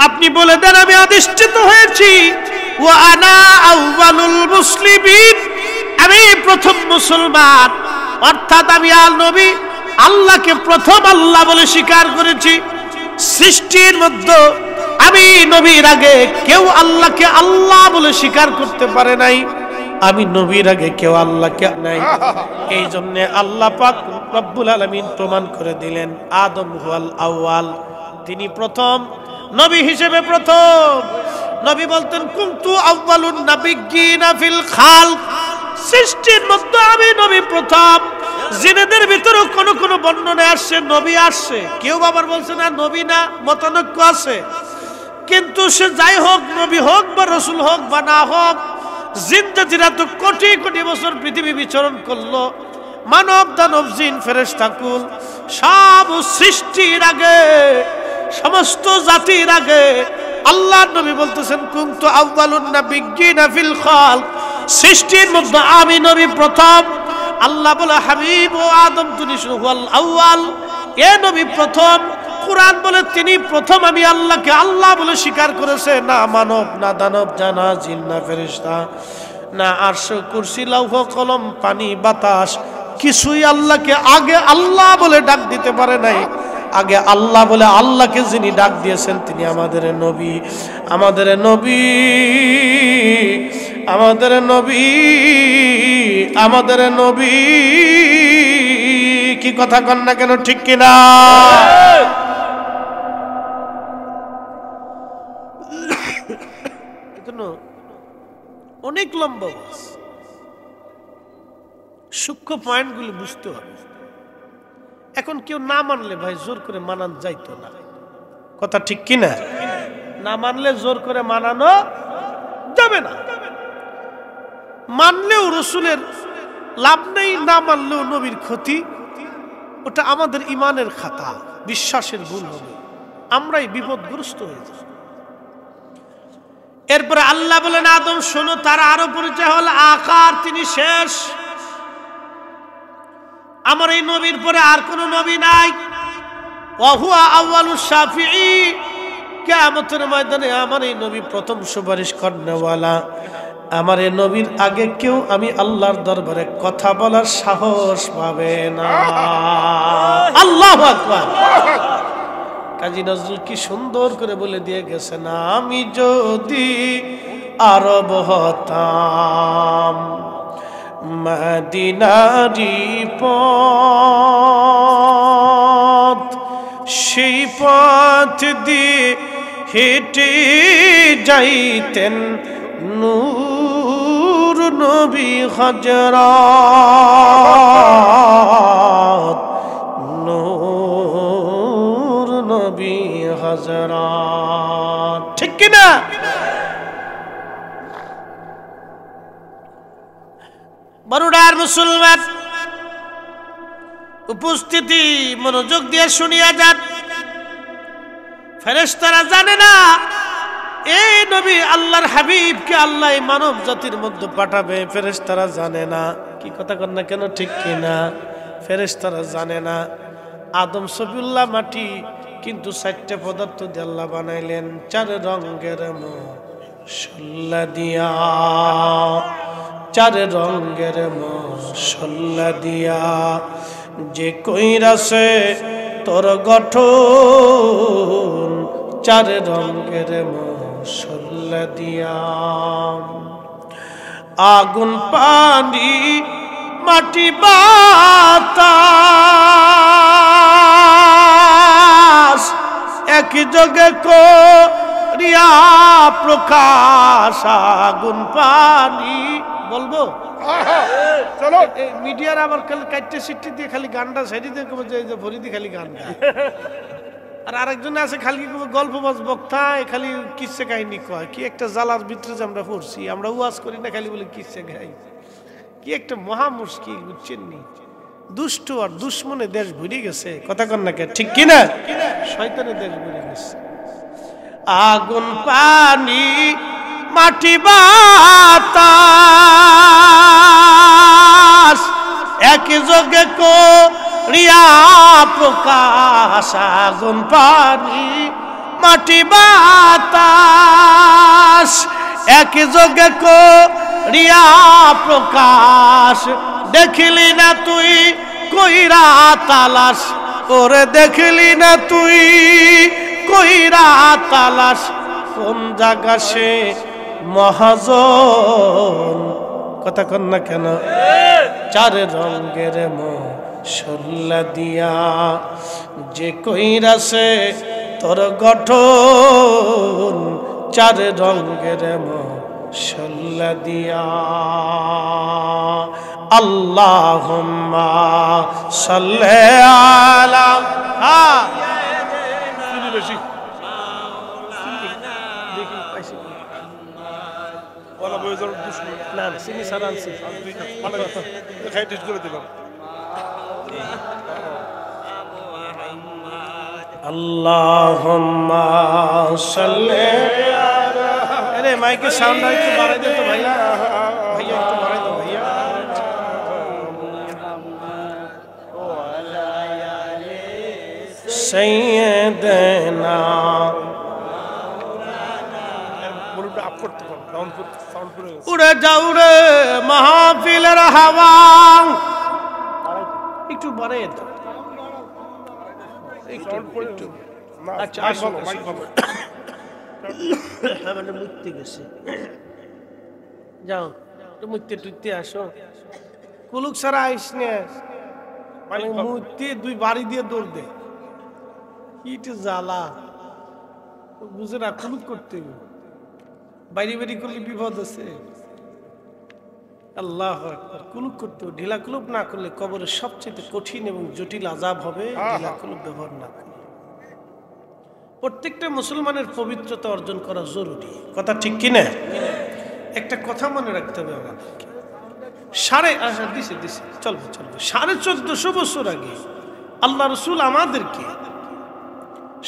আপনি বলে দেন আমি আদিষ্ঠিত হয়েছি। ওয়া আনা আউয়ালুল মুসলিমিন, আমি প্রথম মুসলমান। অর্থাৎ আমি আল নবী আল্লাহকে প্রথম আল্লাহ বলে স্বীকার করেছি। সৃষ্টির মধ্যে আমি নবীর আগে কেউ আল্লাহকে আল্লাহ বলে স্বীকার করতে পারে নাই। আমি নবীর আগে কেউ আল্লাহকে নাই। এই জন্য আল্লাহ পাক রব্বুল আলামিন প্রমাণ করে দিলেন আদম হুয়াল আউয়াল, তিনি প্রথম নবী হিসেবে প্রথম। নবী বলতেন কুনতু আউয়ালুন নাবিয়্যিনা ফিল খালক, সৃষ্টির মধ্যে আমি নবী প্রথম। জিনেদের ভিতরে কোন কোন বর্ণনায় আসছে নবী আসছে, কেউ আবার বলছে না নবী না, মতানৈক্য আছে। কিন্তু সে যাই হোক, নবী হোক বা রাসূল হোক বা না হোক, জিন জাতিরা তো কোটি কোটি বছর পৃথিবী বিচরণ করলো। মানব দানব জিন ফেরেশতা কুল সব সৃষ্টির আগে, সমস্ত জাতির আগে আল্লাহর নবী বলতেছেন কুনতু আউয়ালুন নাবিয়্যিনা ফিল খালক, সৃষ্টির মধ্যে আমি নবী প্রথম। আল্লাহ বলে হাবিব ও আদম তুমি হুয়াল আউয়াল, এ নবী প্রথম। কুরআন বলে তিনি প্রথম। আমি আল্লাহকে আল্লাহ বলে স্বীকার করেছে, না মানব, না দানব, না জিন, না ফেরেশতা, না আরশ, কুরসি, লৌহ, কলম, পানি, বাতাস, কিছুই আল্লাহকে আগে আল্লাহ বলে ডাক দিতে পারে নাই। আগে আল্লাহ বলে আল্লাহকে যিনি ডাক দিয়েছেন তিনি আমাদের নবী, আমাদের নবী, আমাদের নবী, আমাদের নবী। কি কথা কন না কেন, ঠিক কিনা? অনেক লম্বা, সূক্ষ্ম পয়েন্টগুলি বুঝতে হবে। এখন কেউ না মানলে ভাই জোর করে মানান যাইতো না, কথা ঠিক কিনা? না মানলে জোর করে মানানো যাবে না। মানলেও রসুলের লাভ নেই, না মানলেও নবীর ক্ষতি। ওটা আমাদের ইমানের খাতা, বিশ্বাসের ভুল হবে, আমরাই বিপদগ্রস্ত হয়ে যাব। এরপরে আল্লাহ বলেন আদম শোনো, তার আরো পরিচয় হল আকার, তিনি শেষ। আমার এই নবীর পরে আর কোন নবী নাই। ওয়াহুয়া আউয়ালুশ শাফিঈ, কিয়ামতের ময়দানে আমার এই নবী প্রথম সুপারিশ করনেওয়ালা। আমার এই নবীর আগে কেউ আমি আল্লাহর দরবারে কথা বলার সাহস পাবে না। আল্লাহু আকবার। কাজী নজরুল কি সুন্দর করে বলে দিয়ে গেছেন, আমি যদি আরব হতাম, মদিনারি পথ, সেই পথ দিয়ে হেঁটে যাইতেন নূর নবী হযরত, নূর নবী হযরত, ঠিক কিনা? বড়ুডার মুসলমান উপস্থিতি, মনোযোগ দিয়ে শুনিয়া যান। ফেরেশতারা জানে না এই নবী আল্লাহর হাবিবকে আল্লাহ মানব জাতির মধ্যে পাঠাবে, ফেরেশতারা জানে না। কি কথা কন না কেন, ঠিক কিনা? ফেরেশতারা জানে না। আদম সফিউল্লাহ মাটি, কিন্তু 4টে পদার্থ দিয়ে আল্লাহ বানাইলেন, 4 রঙের মশলা দিয়া, 4 রঙের মশলা দিয়া, যে কইরাছে তোর গঠন, 4 রঙের মশলা দিয়া। আগুন পানি মাটি বাতাস একই যোগে করিয়া প্রকাশ। আগুন পানি বলবো, চলো মিডিয়ার আবার খালি কাটতে সিটটি দিয়ে খালি গানটা সাইডে দিয়ে ভরি দিয়ে খালি গান গায়। আর আরেকজন আছে খালি গল্পবাজ বক্তা, খালি কিসে কাহিনী কয়। কি একটা জ্বালার ভিতরে যে আমরা পড়ছি, আমরা ওয়াজ করি না, খালি বলে কিসে গাই। কি একটা মহা মুশকিল, বুঝছেন নি? দুষ্ট আর দুশ্মনে দেশ ভরে গেছে, কথা কন না কে, ঠিক কিনা? শয়তানের দেশ ভরে গেছে। আগুন পানি মাটি বাতাস একই যোগে করিয়া প্রকাশ। আগুন পানি মাটি বাতাস একই যোগে করিয়া প্রকাশ। দেখিলি না তুই কইরা তালাশ, ওরে দেখিলি না তুই কইরা তালাশ, কোন জায়গা সে মহাজন। কথা কন না কেন? 4 রঙের মশলা দিয়া, যে কইরাছে তোর গঠন, 4 রঙের মশলা দিয়া। আল্লাহুম্মা সাল্লি আলা, বেশি না চিনি সারা আনছি, খাই টেস্ট করে দিলাম। আল্লাহুম্মা সাল্লি আলা, আরে মাইকের সাউন্ডটা একটু বাড়াই দে তো ভাইয়া, ভাইয়া একটু বাড়াই দাও ভাইয়া। সাইয়্যিদানা, বলুনটা আপ করতে পারো, সাউন্ড করে উড়ে যাও রে মাহফিলের হাওয়া, একটু বাড়াই দাও। আচ্ছা আমাদের মুক্তি গেছে, যাও মুক্তি টুইতে আসো, কুলুক ছাড়া আইস না, মানে মুক্তি দুই বাড়ি দিয়ে দৌড় দে, কি জ্বালা বুঝে না, কুলুক করতে বাইরে বাইরে করলে বিপদ আছে। আল্লাহ আকবার, কুলুপ করতে ঢিলা কুলুপ না করলে কবরের সবচেয়ে কঠিন এবং জটিল আযাব হবে ঢিলা কুলুপ ব্যবহার না করলে। প্রত্যেকটা মুসলমানের পবিত্রতা অর্জন করা জরুরি, কথা ঠিক কিনা? একটা কথা মনে রাখতে হবে আমাদেরকে, চলবে 1450 বছর আগে আল্লাহ রসুল আমাদেরকে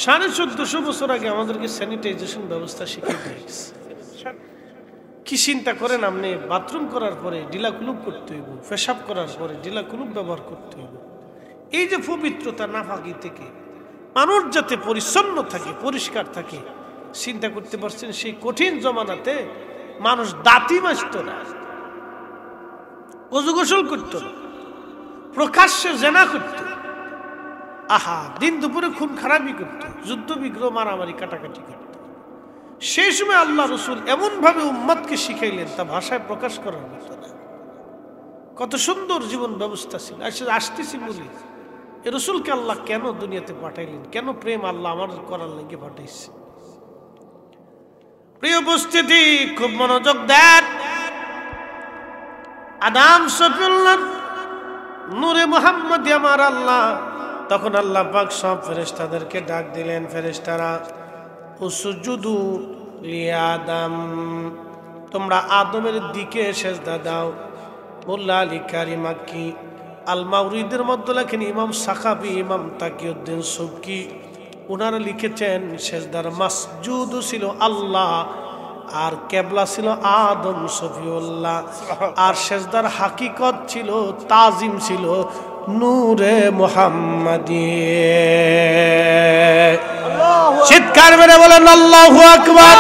1450 বছর আগে আমাদেরকে স্যানিটাইজেশন ব্যবস্থা শিখিয়ে দিয়েছে। কি চিন্তা করেন আপনি, বাথরুম করার পরে ঢিলা কুলুপ করতে হইব, পেশাব করার পরে ঢিলা কুলুপ ব্যবহার করতে হইব। এই যে পবিত্রতা নাফাকি থেকে মানুষ যাতে পরিচ্ছন্ন থাকে, পরিষ্কার থাকে, চিন্তা করতে পারছেন সেই কঠিন জমানাতে মানুষ দাঁতি মাজত না, ওযু গোসল করত না, প্রকাশ্যে জেনা করত, আহা দিন দুপুরে খুন খারাপি করত, যুদ্ধ বিগ্রহ মারামারি কাটাকাটি করত। সেই সময় আল্লাহ রসুল এমন ভাবে উম্মতকে শিখাইলেন তা ভাষায় প্রকাশ করার মতো না। কত সুন্দর জীবন ব্যবস্থা ছিল। আসতেছি বলি এ রসুলকে আল্লাহ কেন দুনিয়াতে পাঠাইলেন, কেন প্রেম আল্লাহ আমাদের করার লেগে পাঠাইছে। প্রিয় উপস্থিতি, খুব মনোযোগ দেন। আদম সফিউল্লাহ নূরে মুহাম্মদ আমার আল্লাহ, তখন আল্লাহ পাক সব ফেরেশতাদেরকে ডাক দিলেন, ফেরেশতারা উসজুদু লিআদম, তোমরা আদমের দিকে সেজদা দাও। মোল্লা আলী কারি মাক্কি আল মাউরিদের মধ্যে লেখেন ইমাম সাখাবি, ইমাম তাকিউদ্দিন সুবকি, ওনারা লিখেছেন সেজদার মাসজুদ ছিল আল্লাহ আর কেবলা ছিল আদম সফিউল্লাহ, আর সেজদার হাকিকত ছিল, তাজিম ছিল নূরে মুহাম্মাদি। চিৎকার মেরে বলেন আল্লাহু আকবার।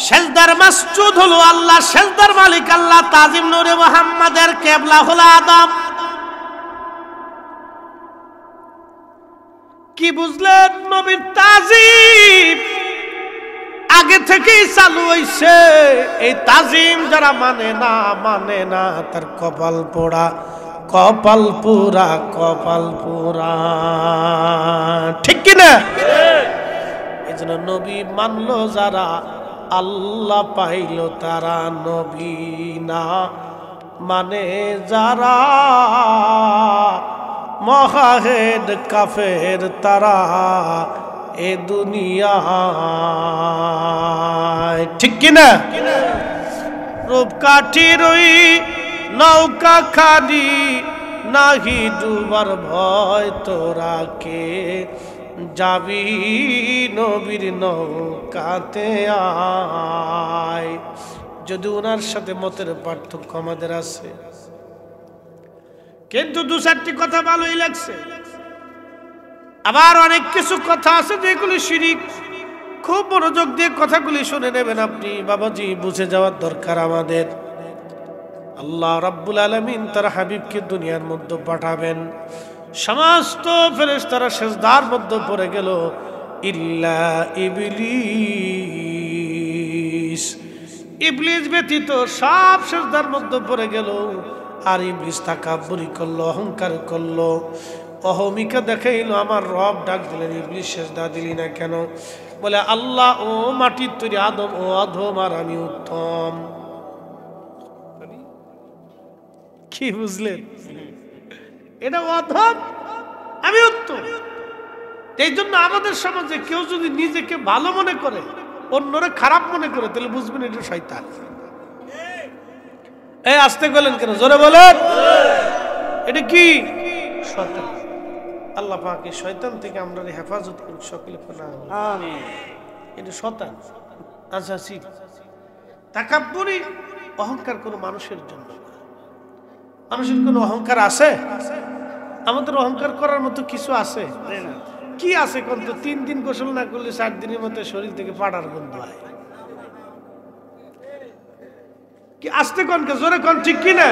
সেজদার মাসজুদ হলো আল্লাহ, সেজদার মালিক আল্লাহ, তাজিম নূরে মুহাম্মাদের, কেবলা হলো আদম। কি বুঝলেন? নবীর তাজিম আগে থেকেই চালু হইছে। এই তাজিম যারা মানে না তার কপাল পোড়া, কপাল পুরা, কপাল পুরা, ঠিক কিনা? এই জন্য নবী মানলো যারা, আল্লাহ পাইল তারা। নবী না মানে যারা, মহাহেদ কাফের তারা এ দুনিয়ায়, ঠিক কিনা? রূপকাঠির ওই নৌকা খালি, নাহি ডুবার ভয় তোরা কে যাবি নবীর নৌকাতে আয়। যদি ওনার সাথে মতের পার্থক্য আমাদের আছে, কিন্তু দু চারটি কথা ভালোই লাগছে। আবার অনেক কিছু কথা আছে যেগুলি শিরিক। খুব মনোযোগ দিয়ে কথাগুলি শুনে নেবেন আপনি বাবাজি, বুঝে যাওয়ার দরকার আমাদের। আল্লাহ রাব্বুল আলামিন তার হাবিবকে দুনিয়ার মধ্যে পাঠাবেন, সমস্ত ফেরেশতারা সিজদার মধ্যে পড়ে গেল, ইল্লা ইবলিস, ইবলিস ব্যতীত সব সিজদার মধ্যে পড়ে গেল। আর ইবলিস তাকাব্বুরি করলো, অহংকার করলো, অহমিকা দেখাইলো। আমার রব ডাক দিলেন, ইবলিস সিজদা দিলি না কেন? বলে আল্লাহ ও মাটির তৈরি আদম, ও আদম আর আমি উত্তম। কি বুঝলেন? এটা অধম, আমি উত্তম। এই জন্য আমাদের সমাজে কেউ যদি নিজেকে ভালো মনে করে, অন্যরা খারাপ মনে করে, তাহলে বুঝবেন এটা শয়তান। এই আসতে গেলেন কেন? জোরে বলেন। এটা কি? শয়তান। আল্লাহ পাক এই শয়তান থেকে আমরা হেফাজত করুক সকলে। আমিন। এটা শয়তান। আচ্ছা, তাকাব্বুরি, অহংকার কোনো মানুষের জন্য। মানুষের কোনো অহংকার আছে? আমাদের অহংকার করার মতো কিছু আছে? কি আছে কোন? তো 3 দিন গোসল না করলে 4 দিনের মধ্যে শরীর থেকে পাড়ার গন্ধ হয়। কি আসতে কোন? জোরে কোন, ঠিক কিনা?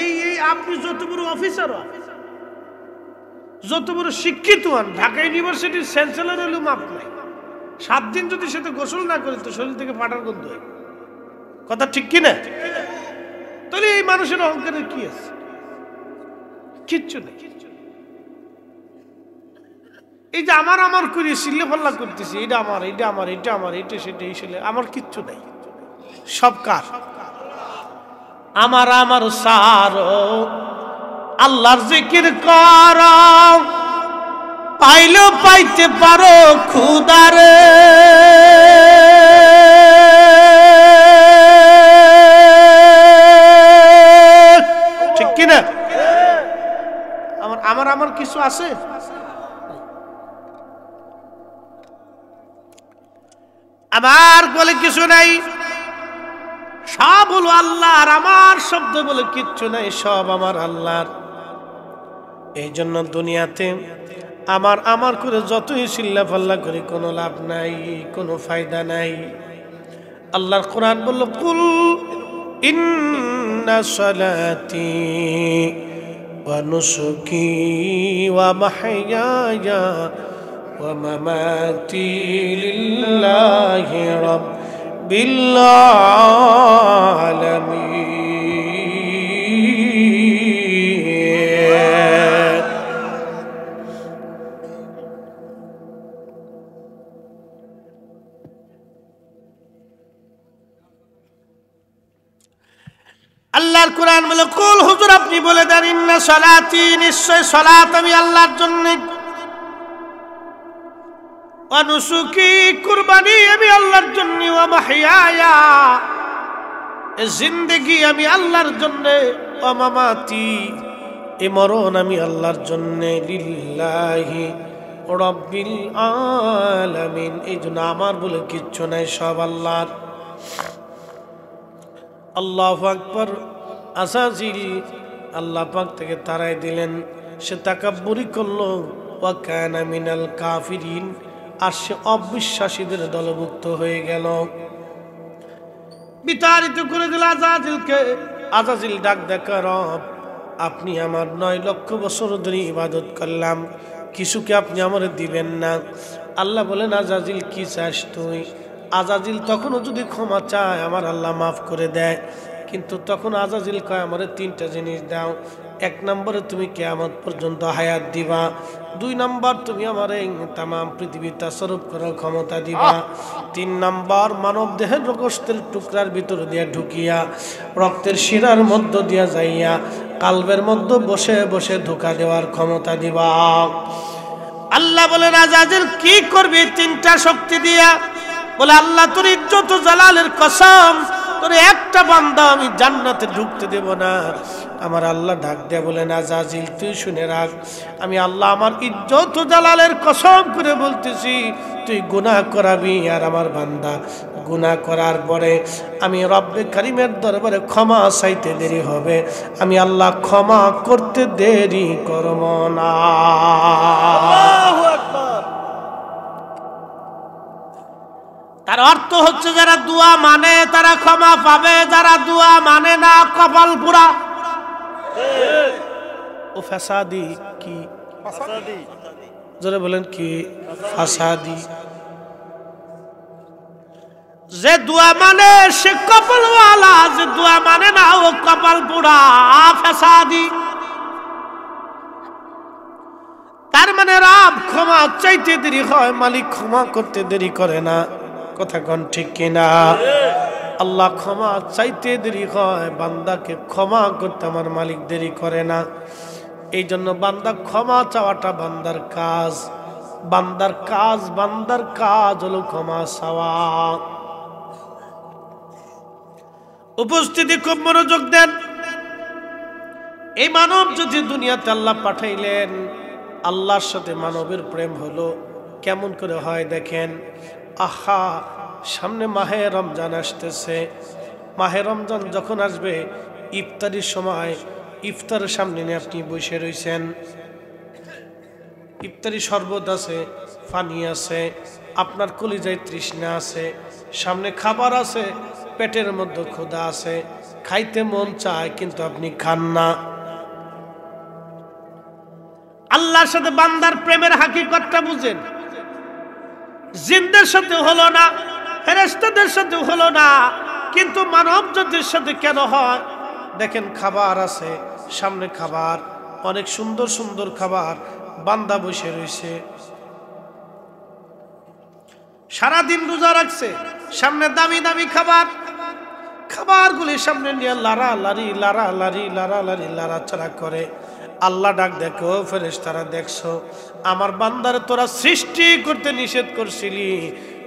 এই আপনি যত বড় অফিসার হন, যত বড় শিক্ষিত হন, ঢাকা ইউনিভার্সিটির চ্যান্সেলর হলেও মাপ নাই, 7 দিন যদি সেটা গোসল না করে তো শরীর থেকে ফাটার গন্ধ হয়। কথা ঠিক কিনা? তাহলে এই মানুষের অহংকারের কি আছে? কিচ্ছু নেই। এই যে আমার আমার করে সিলে ফল্লা করতেছি, এটা আমার, এটা আমার, এটা আমার, এটা সেটা, এই সেলে আমার কিচ্ছু নেই, সব কার? আমার আমার সারো আল্লাহর জিকির কর, পাইলেও পাইতে পারো খুদারে। ঠিক কিনা? আমার আমার আমার কিছু আছে? আমার বলে কিছু নাই, সব হলো আল্লাহর। আমার শব্দ বলে কিচ্ছু নাই, সব আমার আল্লাহর। এই জন্য দুনিয়াতে আমার আমার করে যতই চিল্লা পাল্লা করে কোনো লাভ নাই, কোনো ফায়দা নাই। আল্লাহর কোরআন বলল, কুল ইন্না সালাতি ওয়া নুসুকি ওয়া মাহইয়ায়া ওয়া মামাতি লিল্লাহি রাব্বিল আলামিন। আল্লাহর কোরআন বলে, কুল হুজুর আপনি বলে দেন, ইন্না সালাতি নিশ্চয় সালাত আমি আল্লাহর জন্য, ওয়া নুসুকি কুরবানি আমি আল্লাহর জন্য, ওয়া মাহইয়ায়া জিন্দেগি আমি আল্লাহর জন্য, ওয়া মামাতি এ মরণ আমি আল্লাহর জন্য, লিল্লাহি রাব্বিল আলামিন। এই জন্য আমার বলে কিচ্ছু নাই, সব আল্লাহর। আল্লাহু আকবার। আজাজিল আল্লাহ পাক থেকে তারাই দিলেন, সে তাকাব্বুরি করলো, ওয়া কানা মিনাল কাফিরিন, আর সে অবিশ্বাসীদের দলভুক্ত হয়ে গেল। বিতাড়িত করে দিল আজাজিলকে। আজাজিল ডাক দেখা, রব আপনি আমার 9 লক্ষ বছর ধরে ইবাদত করলাম, কিছুকে আপনি আমারে দিবেন না। আল্লাহ বলেন, আজাজিল কি চাস তুই? আজাজিল তখনও যদি ক্ষমা চায় আমার আল্লাহ মাফ করে দেয়, কিন্তু তখন আজাজিল কয় আমারে 3টা জিনিস দাও। 1 নম্বরে তুমি কিয়ামত পর্যন্ত হায়াত দিবা, 2 নম্বর তুমি আমারে তামাম পৃথিবী তাসরুফ করার ক্ষমতা দিবা, 3 নম্বর মানব দেহের গোশতের টুকরার ভিতর দিয়া ঢুকিয়া রক্তের শিরার মধ্য দিয়া যাইয়া কালবের মধ্যে বসে বসে ধোকা দেওয়ার ক্ষমতা দিবা। আল্লাহ বলেন, আজাজিল কি করবি 3টা শক্তি দিয়া? বলে, আল্লাহ তোর ইজ্জত ও জালালের কসম, তোর একটা বান্দা আমি জান্নাতে ঢুকতে দেব না। আমার আল্লাহ ডাক দেয়া বলেন, আজাজিল তুই শুনে রাখ, আমি আল্লাহ আমার ইজ্জত ও জালালের কসম করে বলতেছি, তুই গুনাহ করাবি আর আমার বান্দা গুনাহ করার পরে আমি রব্বে কারিমের দরবারে ক্ষমা চাইতে দেরি হবে, আমি আল্লাহ ক্ষমা করতে দেরি করব না। আল্লাহু আকবার। তার অর্থ হচ্ছে, যারা দোয়া মানে তারা ক্ষমা পাবে, যারা দোয়া মানে না কপাল পুরা। ও ফাসাদি কি? ফাসাদি জোরে বলেন কি? ফাসাদি। যে দোয়া মানে সে কপালওয়ালা, যে দোয়া মানে না ও কপাল পুরা, ফাসাদি। তার মানে রব ক্ষমা চাইতে দেরি হয়, মালিক ক্ষমা করতে দেরি করে না। কথা কোন ঠিক কিনা? আল্লাহ ক্ষমা চাইতে দেরি হয়, বান্দাকে ক্ষমা করতে আমার মালিক দেরি করে না। এই জন্য বান্দা ক্ষমা চাওয়াটা বান্দার কাজ, বান্দার কাজ, বান্দার কাজ হলো ক্ষমা চাওয়া। উপস্থিতি খুব মনোযোগ দেন। এই মানব যদি দুনিয়াতে আল্লাহ পাঠাইলেন, আল্লাহর সাথে মানবের প্রেম হলো কেমন করে হয় দেখেন। আহা, সামনে মাহে রমজান আসতেছে। মাহে রমজান যখন আসবে, ইফতারির সময় ইফতারের সামনে নিয়ে আপনি বসে রয়েছেন, ইফতারি শরবত আছে, পানি আছে, আপনার কলিজায় তৃষ্ণা আছে, সামনে খাবার আছে, পেটের মধ্যে ক্ষুধা আছে, খাইতে মন চায় কিন্তু আপনি খান না। আল্লাহর সাথে বান্দার প্রেমের হাকিকতটা বুঝেন। জিনদের সাথে হলো না, ফেরেশতাদের সাথে হলো না, কিন্তু মানব জাতির সাথে কেন হয়? দেখেন খাবার আছে সামনে, খাবার অনেক সুন্দর সুন্দর খাবার, বান্দা বসে রয়েছে, সারাদিন রোজা রাখছে, সামনে দামি দামি খাবার, খাবারগুলি সামনে নিয়ে লাড়ালাড়ি লাড়ালাড়ি লাড়ালাড়ি লাড়াচাড়া করে। আল্লাহ ডাক দেখো ফেরেশতারা, দেখছো আমার বান্দারে তোরা সৃষ্টি করতে নিষেধ করছিলি,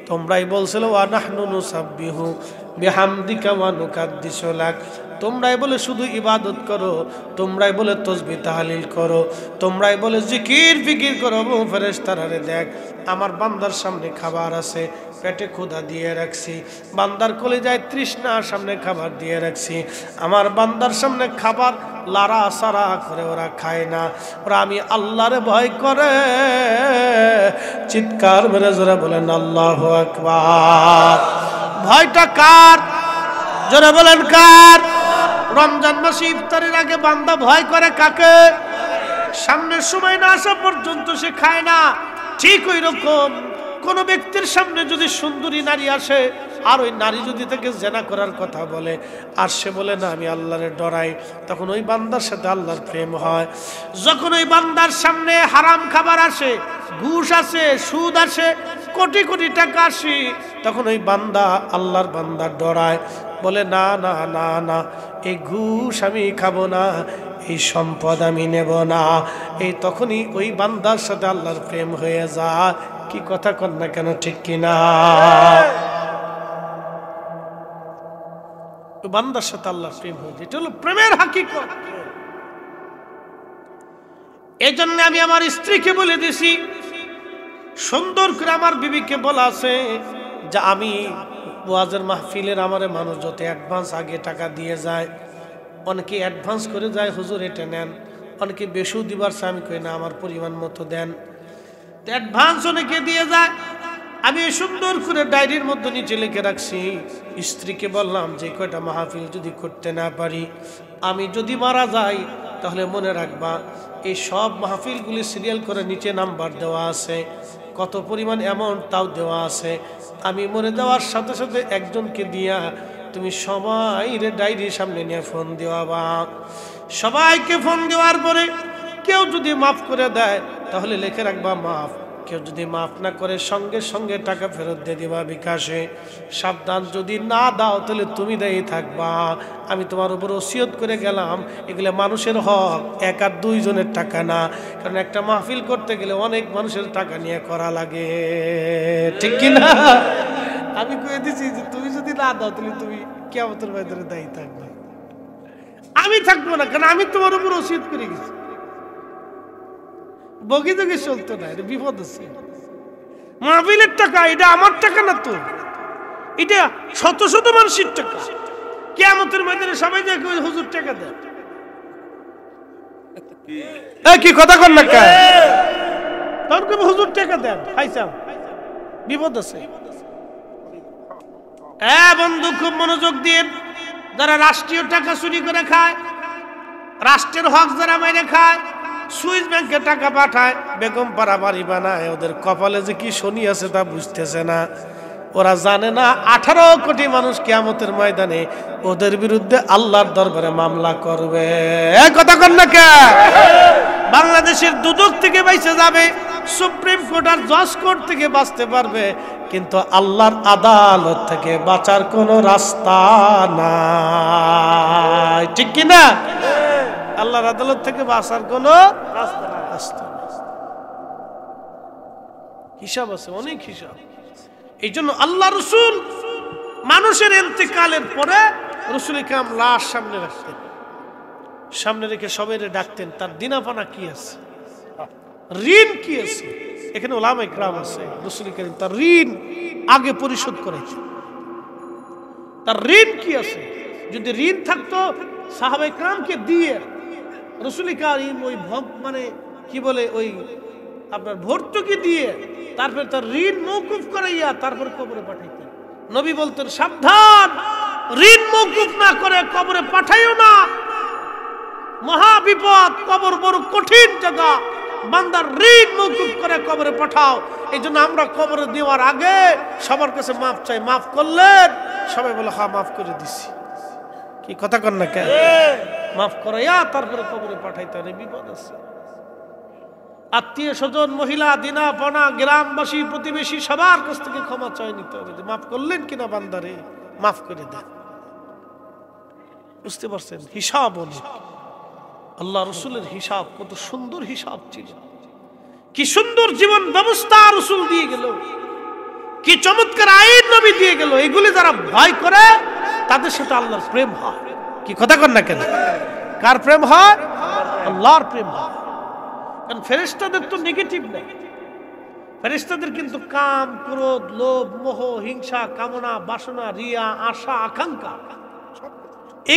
তোমরাই বলছিল ওয়া নাহনু নুসাব্বিহু বিহামদিকা ওয়া নুকাদ্দিসু লাক, তোমরাই বলে শুধু ইবাদত করো, তোমরাই বলে তাসবিহ তাহলিল করো, তোমরাই বলে জিকির ফিকির করো। ফেরেশতারা রে দেখ, আমার বান্দার সামনে খাবার আছে, পেটে ক্ষুধা দিয়ে রাখছি, বান্দার কলিজায় তৃষ্ণার সামনে খাবার দিয়ে রাখছি, আমার বান্দার সামনে খাবার লারা সারা করে ওরা খায় না, ওরা আমি আল্লাহরে ভয় করে। চিৎকার মেরে জোরে বলেন আল্লাহু আকবার। ভয়টা কার? জোরে বলেন কার? রমজান মাসে ইফতারের আগে বান্দা ভয় করে কাকে? সামনের সময় না আসা পর্যন্ত সে খায় না। ঠিক ওই রকম কোন ব্যক্তির সামনে যদি সুন্দরী নারী আসে, আর ওই নারী যদি তাকে জেনা করার কথা বলে, আর সে বলে না আমি আল্লাহরে ডরাই, তখন ওই বান্দার সাথে আল্লাহর প্রেম হয়। যখন ওই বান্দার সামনে হারাম খাবার আসে, ঘুষ আসে, সুদ আসে, কোটি কোটি টাকা আসে, তখন ওই বান্দা আল্লাহর বান্দা ডরায়, বলে না না না না, এই ঘুষ আমি খাবো না, এই সম্পদ আমি নেব না। এই তখনই ওই বান্দার সাথে আল্লাহর প্রেম হয়ে যায়। কি কথা কন না কেন, ঠিক কিনা? বান্দার সাথে আল্লাহর প্রেম হয়ে যায়, এটা হলো প্রেমের হাকিকত। এই জন্য আমি আমার স্ত্রীকে বলে দিছি, সুন্দর করে আমার বিবিকে বলা আছে যে আমি ওয়াজের মাহফিলের আমারে মানুষ যত অ্যাডভান্স আগে টাকা দিয়ে যায়, অনেকে অ্যাডভান্স করে যায় হুজুর এটা নেন, অনেকে বেশিও দিবার চায়, আমি কই না আমার পরিমাণ মতো দেন। অ্যাডভান্স অনেকে দিয়ে যায়, আমি সুন্দর করে ডায়েরির মধ্যে নিচে লিখে রাখছি। স্ত্রীকে বললাম যে কয়টা মাহফিল যদি করতে না পারি, আমি যদি মারা যাই, তাহলে মনে রাখবা এই সব মাহফিলগুলি সিরিয়াল করে নিচে নাম্বার দেওয়া আছে, কত পরিমাণ অ্যামাউন্ট তাও দেওয়া আছে। আমি মরে দেওয়ার সাথে সাথে একজনকে দিয়া তুমি সবাই ডায়েরির সামনে নিয়ে ফোন দেওয়াবা। সবাইকে ফোন দেওয়ার পরে কেউ যদি মাফ করে দেয় তাহলে লিখে রাখবা মাফ, কেউ যদি মাফ না করে সঙ্গে সঙ্গে টাকা ফেরত দিয়ে দিবা বিকাশে। সাবধান, যদি না দাও তাহলে তুমি দায়ী থাকবা। আমি তোমার উপর ওসিয়ত করে গেলাম, এগুলো মানুষের হক, এক আর দুইজনের টাকা না, কারণ একটা মাহফিল করতে গেলে অনেক মানুষের টাকা নিয়ে করা লাগে, ঠিক কিনা? আমি কয়ে দিছি যে তুমি যদি না দাও তাহলে তুমি কিয়ামতের ময়দানে দায়ী থাকবে। আমি থাকবো না, কারণ আমি তোমার উপর ওসিয়ত করে গেছি। বগি দগি চলতো না, এটা বিপদ আছে। মাহফিলের টাকা এটা আমার টাকা না তো, এটা শত শত মানুষের টাকা। কিয়ামতের ময়দানে সবাই দেখে হুজুর টাকা দেয়, কি কথা কন না কা? তখন কবে হুজুর টাকা দেন, খাইছাম, বিপদ আছে। বন্ধু খুব মনোযোগ দিয়ে, যারা রাষ্ট্রীয় টাকা চুরি করে খায়, রাষ্ট্রের হক যারা মাইনে খায়, সুইস ব্যাংকে টাকা পাঠায়, বেগম পাড়া বাড়ি বানায়, ওদের কপালে যে কি শনি আছে তা বুঝতেছে না। ওরা জানে না 18 কোটি মানুষ কিয়ামতের ময়দানে ওদের বিরুদ্ধে আল্লাহর দরবারে মামলা করবে। কথা কন না কে? বাংলাদেশের দুদক থেকে বাইসে যাবে, সুপ্রিম কোর্ট আর জজ কোর্ট থেকে বাঁচতে পারবে, কিন্তু আল্লাহর আদালত থেকে বাঁচার কোনো রাস্তা নাই, ঠিক কিনা? আল্লাহর আদালত থেকে বাঁচার কোনো রাস্তা নাই। হিসাব আছে, অনেক হিসাব। এই জন্য আল্লাহ রসুল মানুষের ইন্তেকালের পরে রসুল কাম লাশ সামনে রাখতেন, সামনে রেখে সবাই ডাকতেন, তার দিনাপানা কি আছে, ঋণ কি আছে। এখানে ওলামায়ে কেরাম আছে, রসুল করিম তার ঋণ আগে পরিশোধ করেছে, তার ঋণ কি আছে। যদি ঋণ থাকতো সাহাবায়ে কেরামকে দিয়ে রসুল করিম ওই মানে কি বলে ওই আপনার ভর্তুকি দিয়ে তারপর তার ঋণ মওকুফ করাইয়া তারপর কবরে পাঠাইতেন। নবী বলতেন সাবধান, ঋণ মওকুফ না করে কবরে পাঠাইও না, মহা বিপদ, কবর বড় কঠিন জায়গা, বান্দার ঋণ মওকুফ করে কবরে পাঠাও। এই জন্য আমরা কবরে দেওয়ার আগে সবার কাছে মাফ চাই। মাফ করলেন? সবাই বলে হ্যাঁ মাফ করে দিছি। কি কথা কন না কেন? মাফ করাইয়া তারপরে কবরে পাঠাইতে হবে, বিপদ আছে। আত্মীয় স্বজন, মহিলা, দিনা পনা, গ্রামবাসী, প্রতিবেশী সবার কাছ থেকে ক্ষমা চাই নিতে হবে যে মাফ করলেন কিনা বান্দারে, মাফ করে দেন। বুঝতে পারছেন? হিসাব অনেক। আল্লাহ রসুলের হিসাব কত সুন্দর হিসাব ছিল, কি সুন্দর জীবন ব্যবস্থা রসুল দিয়ে গেল, কি চমৎকার আইন নবী দিয়ে গেল। এগুলি যারা ভয় করে তাদের সাথে আল্লাহর প্রেম হয়। কি কথা কন না কেন? কার প্রেম হয়? আল্লাহর প্রেম হয়। কারণ ফেরেশতাদের তো নেগেটিভ নেই। ফেরেশতাদের কিন্তু কাম, ক্রোধ, লোভ, মোহ, হিংসা, কামনা, বাসনা, রিয়া, আশা, আকাঙ্ক্ষা,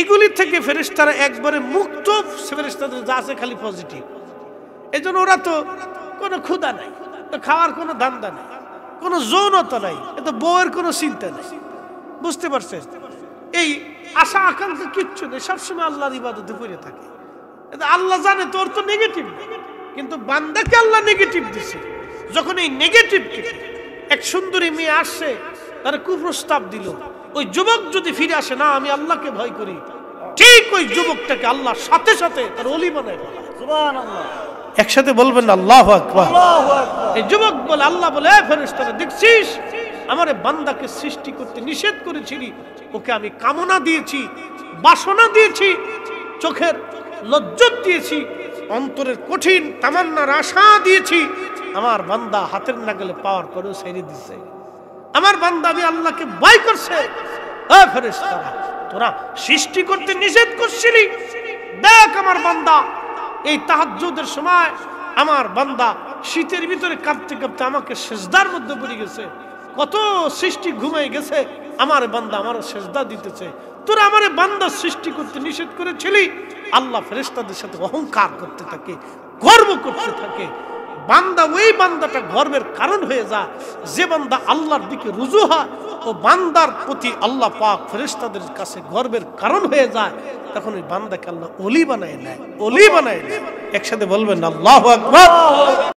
এগুলি থেকে ফেরেশতারা একবারে মুক্ত। ফেরেশতাদের যা আছে খালি পজিটিভ। এই জন্য ওরা তো কোনো ক্ষুধা নাই, খাওয়ার কোনো ধান্দা নাই, কোনো যৌনতা নাই, এত বউয়ের কোনো চিন্তা নেই। বুঝতে পারছেন? এই আশা আকাঙ্ক্ষা কিচ্ছু নেই, সবসময় আল্লাহর ইবাদতে পড়ে থাকে। আল্লাহ জানে তোর তো নেগেটিভ, কিন্তু বান্দাকে আল্লাহ নেগেটিভ দিছে। যখন এই নেগেটিভকে এক সুন্দরী মেয়ে আসছে, তার কুপ্রস্তাব দিল, ওই যুবক যদি ফিরে আসে না আমি আল্লাহকে ভয় করি, ঠিক ওই যুবকটাকে আল্লাহ সাথে সাথে তার ওলি বানায় ফেলে। সুবহানাল্লাহ। একসাথে বলবেন আল্লাহু আকবার। এই যুবক বলে, আল্লাহ বলে, ফেরেশতারা দেখছিস আমারে বান্দাকে সৃষ্টি করতে নিষেধ করেছিলি, ওকে আমি কামনা দিয়েছি, বাসনা দিয়েছি, চোখের লজ্জত দিয়েছি, অন্তরের কঠিন তামান্নার আশা দিয়েছি। আমার বান্দা হাতের নাগালে পাওয়ার পরেও ছেড়ে দিছে। আমার বান্দা আমি আল্লাহকে ভয় করছে। ফেরেশতারা তোরা সৃষ্টি করতে নিষেধ করছিলি, দেখ আমার বান্দা এই তাহাজ্জুদের সময় আমার বান্দা শীতের ভিতরে কাঁপতে কাঁপতে আমাকে সেজদার মধ্যে পড়ে গেছে। কত সৃষ্টি ঘুমাই গেছে, আমার বান্দা আমার সেজদা দিতেছে। তোরা আমার বান্দা সৃষ্টি করতে নিষেধ করেছিলি। আল্লাহ ফেরেশতাদের সাথে অহংকার করতে থাকে, গর্ব করতে থাকে। বান্দা ওই বান্দাটা গর্বের কারণ হয়ে যায় যে বান্দা আল্লাহর দিকে রুজু হয়, ও বান্দার প্রতি আল্লাহ পাক ফেরেশতাদের কাছে গর্বের কারণ হয়ে যায়। তখন ওই বান্দাকে আল্লাহ ওলি বানায় নেয়, ওলি বানায় নেয়। একসাথে বলবেন আল্লাহু আকবার।